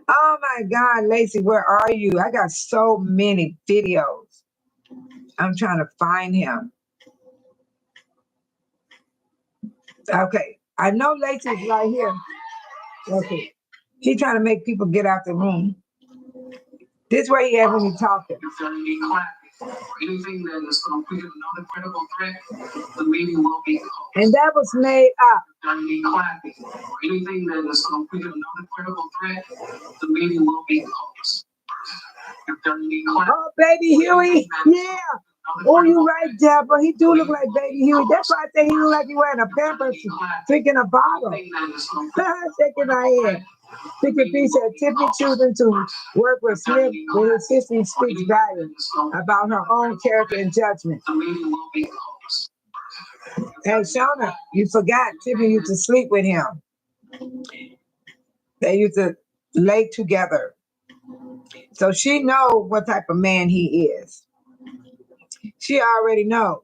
Oh my God, Lacey, where are you? I got so many videos. I'm trying to find him. Okay, I know Lacey's right here. Okay, he's trying to make people get out the room. This way he had when he's talking. Anything that is going to create another critical threat, the meeting will be closed. And that was made up. Anything that is going to create another critical threat, the meeting will be closed. Oh, Baby Huey, yeah. Oh, you right, Deborah. He do look like Baby Huey. That's why I say he look like he wearing a Pampers, drinking a bottle, shaking my head. 50 said Tiffany choosing to work with Smith when his history speaks volumes about her own character and judgment. Hey, Shauna, you forgot Tiffany used to sleep with him. They used to lay together. So she knows what type of man he is. She already knows.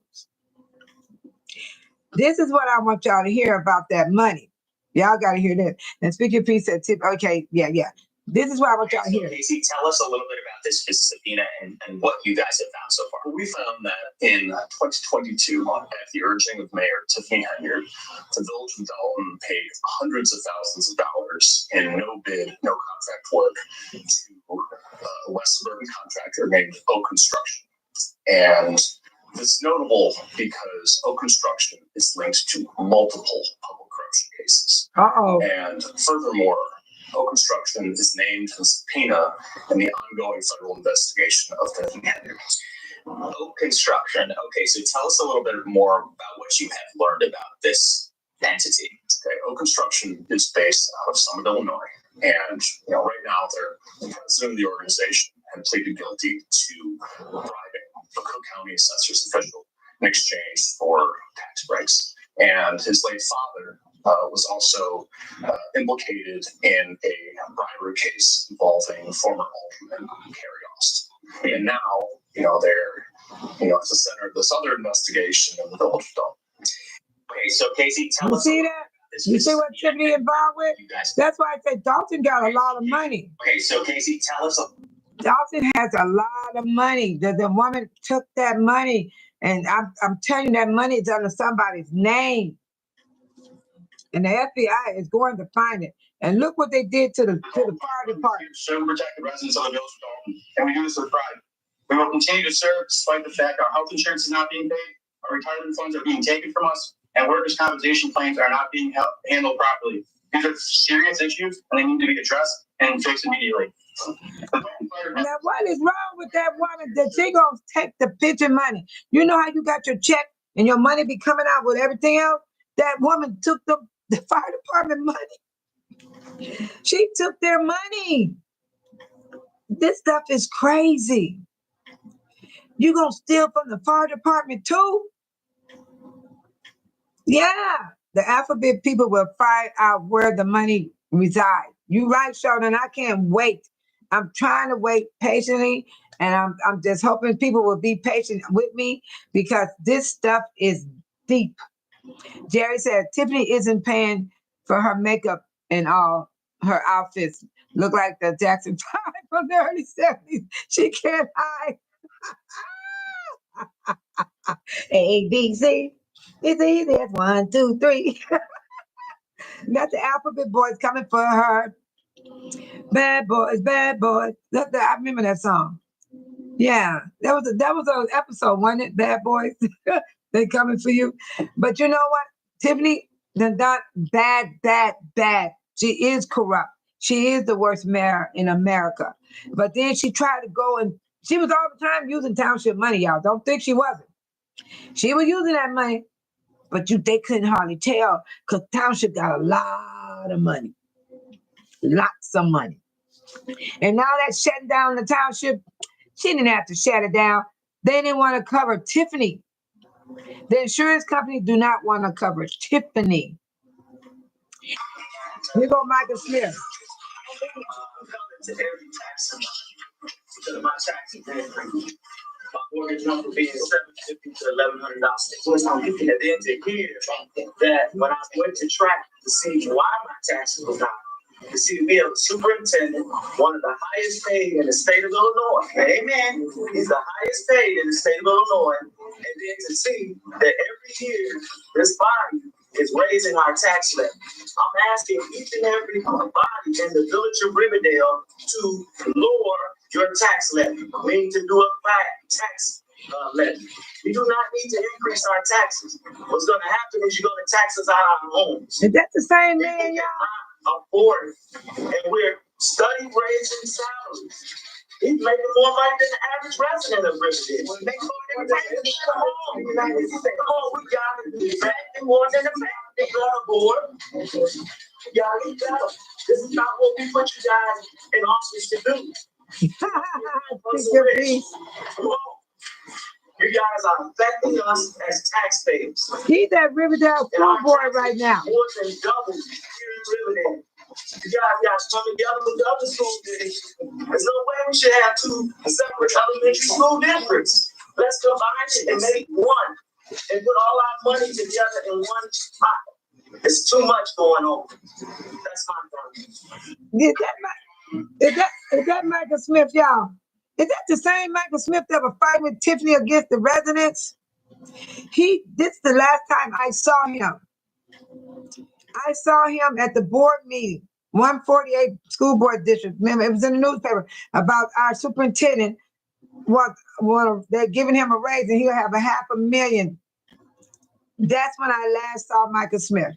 This is what I want y'all to hear about that money. Y'all got to hear this. And Speak Your Piece said, okay, yeah. This is what I want y'all to hear. Casey, tell us a little bit about this subpoena and what you guys have found so far. We found that in 2022, at the urging of Mayor Tiffany Henyard, the village of Dolton paid hundreds of thousands of dollars in no bid, no contract work to a West Suburban contractor named O Construction. And this is notable because O Construction is linked to multiple public corruption cases. And furthermore, O Construction is named in subpoena in the ongoing federal investigation of Tiffany Henyard. O Construction. Okay, so tell us a little bit more about what you have learned about this entity. Okay, O Construction is based out of Summit, Illinois, and right now they're the president of the organization and pleaded guilty to bribing the Cook County assessor's official in exchange for tax breaks. And his late father was also implicated in a bribery case involving former alderman Carrie Austin. And now, they're at the center of this other investigation in the village of Dolton. Okay, so Casey, tell us. See that? You see what Tiffany involved with? That's why I said Dolton got a lot of money. Okay, so Casey, tell us. Dolton has a lot of money. The woman took that money, and I'm telling you, that money is under somebody's name. And the FBI is going to find it. And look what they did to the fire department. So protect the residents of the village of Dolton, and we do this with pride. We will continue to serve despite the fact our health insurance is not being paid, our retirement funds are being taken from us, and workers' compensation claims are not being handled properly. These are serious issues, and they need to be addressed and fixed immediately. Now, what is wrong with that woman that she gonna take the pension money? You know how you got your check and your money be coming out with everything else? That woman took the fire department money. She took their money. This stuff is crazy. You gonna steal from the fire department too? Yeah. The alphabet people will find out where the money resides. You right, Sheldon. I can't wait. I'm trying to wait patiently, and I'm just hoping people will be patient with me because this stuff is deep. Jerry said Tiffany isn't paying for her makeup and all her outfits. Look like the Jackson 5 from the early 70s. She can't hide. A, B, C. It's easy. It's 1, 2, 3. Got the alphabet boys coming for her. Bad boys, bad boys. I remember that song. Yeah, that was an episode, wasn't it? Bad boys, they coming for you. But you know what, Tiffany, not bad. She is corrupt. She is the worst mayor in America. But then she tried to go and she was all the time using township money. Y'all don't think she wasn't. She was using that money, but they couldn't hardly tell because township got a lot of money, lots of money. And now that's shutting down the township. She didn't have to shut it down. They didn't want to cover Tiffany. The insurance company do not want to cover Tiffany. Here go Michael Smith. To every tax amount because of my taxes. My mortgage number being $750 to $1,100. And then to hear that when I went to track to see why my taxes was high, to see me as a superintendent, one of the highest paid in the state of Illinois. Amen. He's the highest paid in the state of Illinois. And then to see that every year this body is raising our tax levy. I'm asking each and every body in the village of Riverdale to lower your tax levy. We need to do a flat tax levy. We do not need to increase our taxes. What's going to happen is you're going to tax us out of our homes. Is that the same man, y'all? Afford it. And we're studying raising salaries. He's making more money than the average resident of Riverdale. Come on, we gotta do exactly more than the family board. We gotta do better. This is not what we put you guys in office to do. Come on. You guys are affecting us as taxpayers. He's at Riverdale school board right now. More than double here in Riverdale. You guys got to come together with the other school districts. There's no way we should have two separate elementary school districts. Let's combine it and make one and put all our money together in one pot. There's too much going on. That's my problem. Is that Michael Smith, y'all? Is that the same Michael Smith that was fighting with Tiffany against the residents? This is the last time I saw him. I saw him at the board meeting, 148 school board district. Remember, it was in the newspaper about our superintendent. They're giving him a raise and he'll have $500,000. That's when I last saw Michael Smith.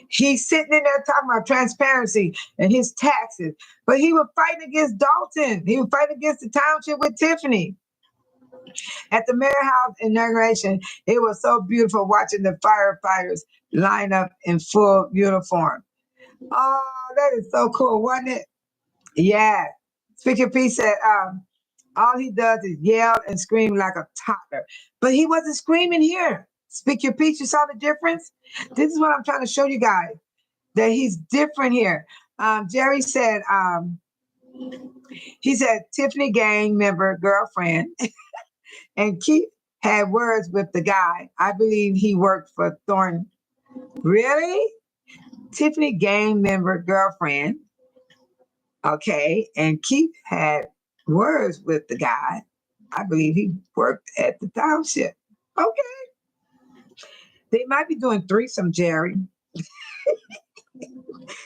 He's sitting in there talking about transparency and his taxes, but he was fighting against Dolton. He was fighting against the township with Tiffany. At the mayor house inauguration, it was so beautiful watching the firefighters line up in full uniform. Oh, that is so cool, wasn't it? Yeah. Speaker P said, all he does is yell and scream like a toddler. But he wasn't screaming here. Speaker P, you saw the difference? This is what I'm trying to show you guys, that he's different here. Jerry said, he said, Tiffany gang member, girlfriend, and Keith had words with the guy. I believe he worked for Thornton. Really? Tiffany gang member, girlfriend. Okay. And Keith had words with the guy. I believe he worked at the township. Okay. They might be doing threesome, Jerry.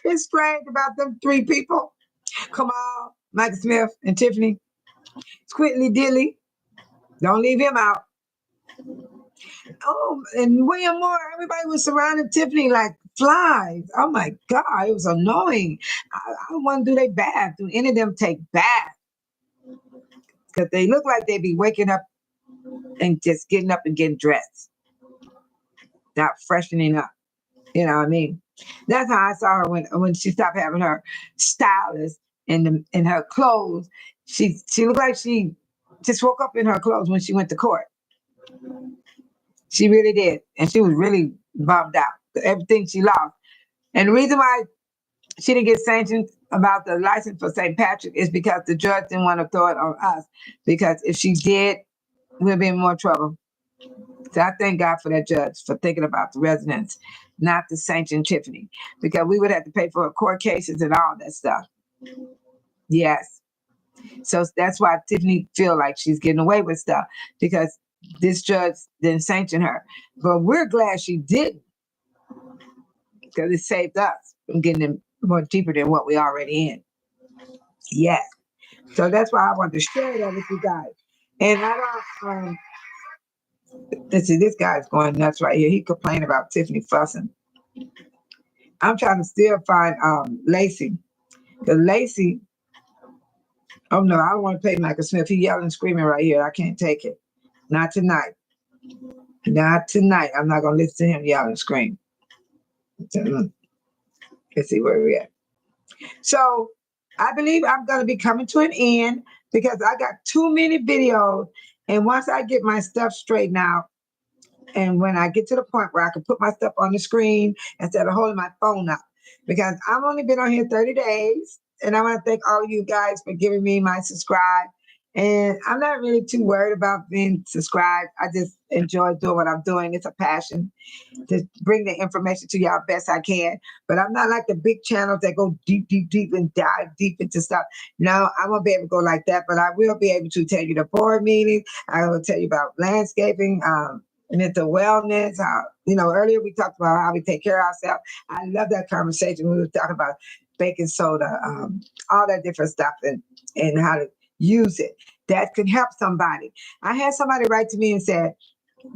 It's strange about them three people. Kamal, Michael Smith, and Tiffany. Squiddly Dilly. Don't leave him out. Oh, and William Moore, everybody was surrounding Tiffany like flies. Oh my God, it was annoying. I don't want to do their bath. Do any of them take baths? Because they look like they be waking up and just getting up and getting dressed. Not freshening up. You know what I mean? That's how I saw her when she stopped having her stylist in her clothes. She looked like she just woke up in her clothes when she went to court. She really did. And she was really bummed out. Everything she lost. And the reason why she didn't get sanctioned about the license for St. Patrick is because the judge didn't want to throw it on us. Because if she did, we'd be in more trouble. So I thank God for that judge for thinking about the residents, not to sanction Tiffany. Because we would have to pay for her court cases and all that stuff. Yes. So that's why Tiffany feel like she's getting away with stuff. Because this judge didn't sanction her. But we're glad she didn't. Because it saved us from getting more deeper than what we already in. Yes. So that's why I wanted to share that with you guys. And I don't, let's see, this guy's going nuts right here. He complained about Tiffany fussing. I'm trying to still find Lacey. The Lacey, oh no, I don't want to pay Michael Smith. He yelling and screaming right here. I can't take it. Not tonight. Not tonight. I'm not going to listen to him yell and scream. Let's see where we're at. So I believe I'm going to be coming to an end because I got too many videos. And once I get my stuff straightened out, and when I get to the point where I can put my stuff on the screen instead of holding my phone up, because I've only been on here 30 days. And I want to thank all of you guys for giving me my subscribe. And I'm not really too worried about being subscribed. I just enjoy doing what I'm doing. It's a passion to bring the information to y'all best I can. But I'm not like the big channels that go deep, deep, deep and dive deep into stuff. No, I won't be able to go like that, but I will be able to tell you the board meetings. I will tell you about landscaping, mental wellness. Earlier we talked about how we take care of ourselves. I love that conversation. We were talking about baking soda, all that different stuff and how to use it. That could help somebody. I had somebody write to me and said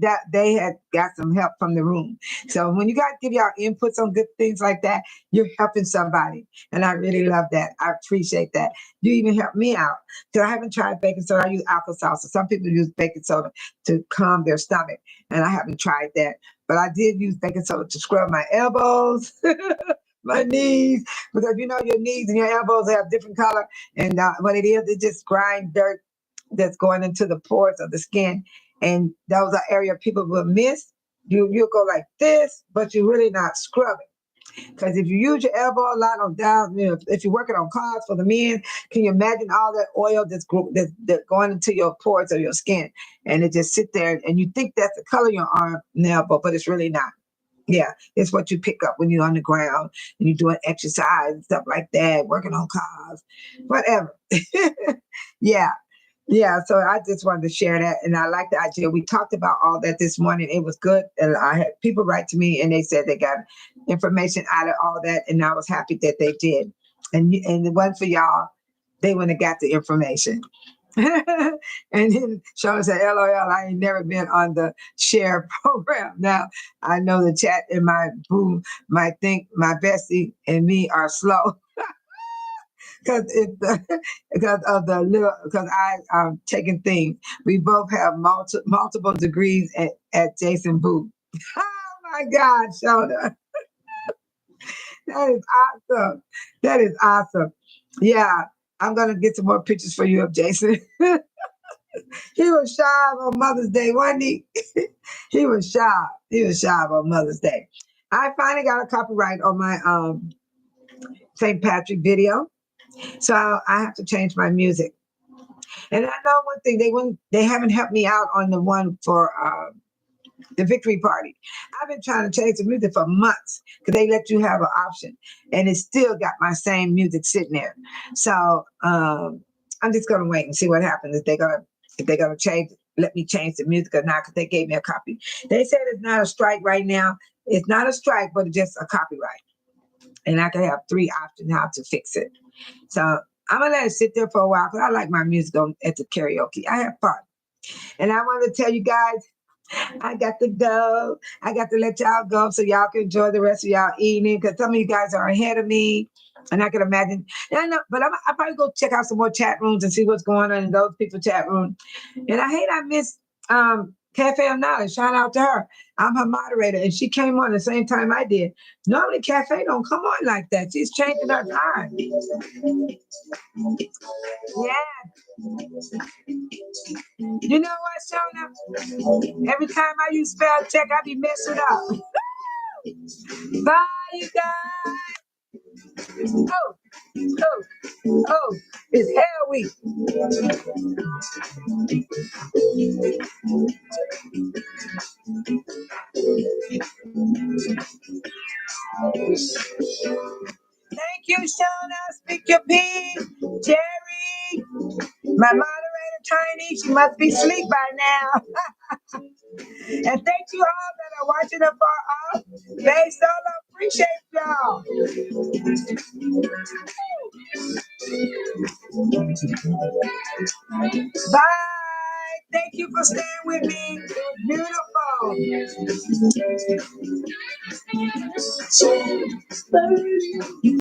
that they had got some help from the room. So when you guys give y'all inputs on good things like that, you're helping somebody. And I really love that. I appreciate that. You even help me out. So I haven't tried baking soda. I use alka-seltzer. So some people use baking soda to calm their stomach. And I haven't tried that. But I did use baking soda to scrub my elbows, my knees, because your knees and your elbows have different color. And what it is, it just grind dirt that's going into the pores of the skin. And that was an area people will miss. You'll go like this, but you're really not scrubbing. Because if you use your elbow a lot on down, if you're working on cars for the men, can you imagine all that oil that's going into your pores of your skin? And it just sit there and you think that's the color of your arm and elbow, but it's really not. Yeah, it's what you pick up when you're on the ground and you're doing exercise and stuff like that, working on cars, whatever. Yeah. Yeah, so I just wanted to share that, and I like the idea. We talked about all that this morning. It was good, and I had people write to me, and they said they got information out of all that, and I was happy that they did. And the one for y'all, they wouldn't have got the information. And then Sean said, "LOL, I ain't never been on the share program." Now I know the chat and my boo might think my bestie and me are slow. Because I'm taking things. We both have multiple degrees at Jason Booth. Oh my God, Shona. That is awesome. That is awesome. Yeah, I'm gonna get some more pictures for you of Jason. He was shy on Mother's Day, wasn't he? He was shy. He was shy on Mother's Day. I finally got a copyright on my St. Patrick video. So I have to change my music. And I know one thing, they haven't helped me out on the one for the victory party. I've been trying to change the music for months because they let you have an option. And it still got my same music sitting there. So I'm just gonna wait and see what happens if they're gonna change, let me change the music or not, because they gave me a copy. They said it's not a strike right now. It's not a strike, but it's just a copyright. And I can have 3 options how to fix it. So I'm gonna let it sit there for a while because I like my music at the karaoke. I have fun. And I want to tell you guys, I got to go. I got to let y'all go so y'all can enjoy the rest of y'all evening, because some of you guys are ahead of me. And I can imagine. But I'll probably go check out some more chat rooms and see what's going on in those people's chat rooms. And I missed Cafe of Knowledge. Shout out to her. I'm her moderator, and she came on the same time I did. Normally, Cafe don't come on like that. She's changing her time. Yeah. You know what, Shona? Every time I use spell check, I be messing up. Bye, you guys. It's Hell Week. Thank you, Shauna. Speak your piece. Jerry, my moderator, Tiny, she must be asleep by now. And thank you all that are watching afar off. Based on Appreciate y'all. Bye. Thank you for staying with me. Beautiful.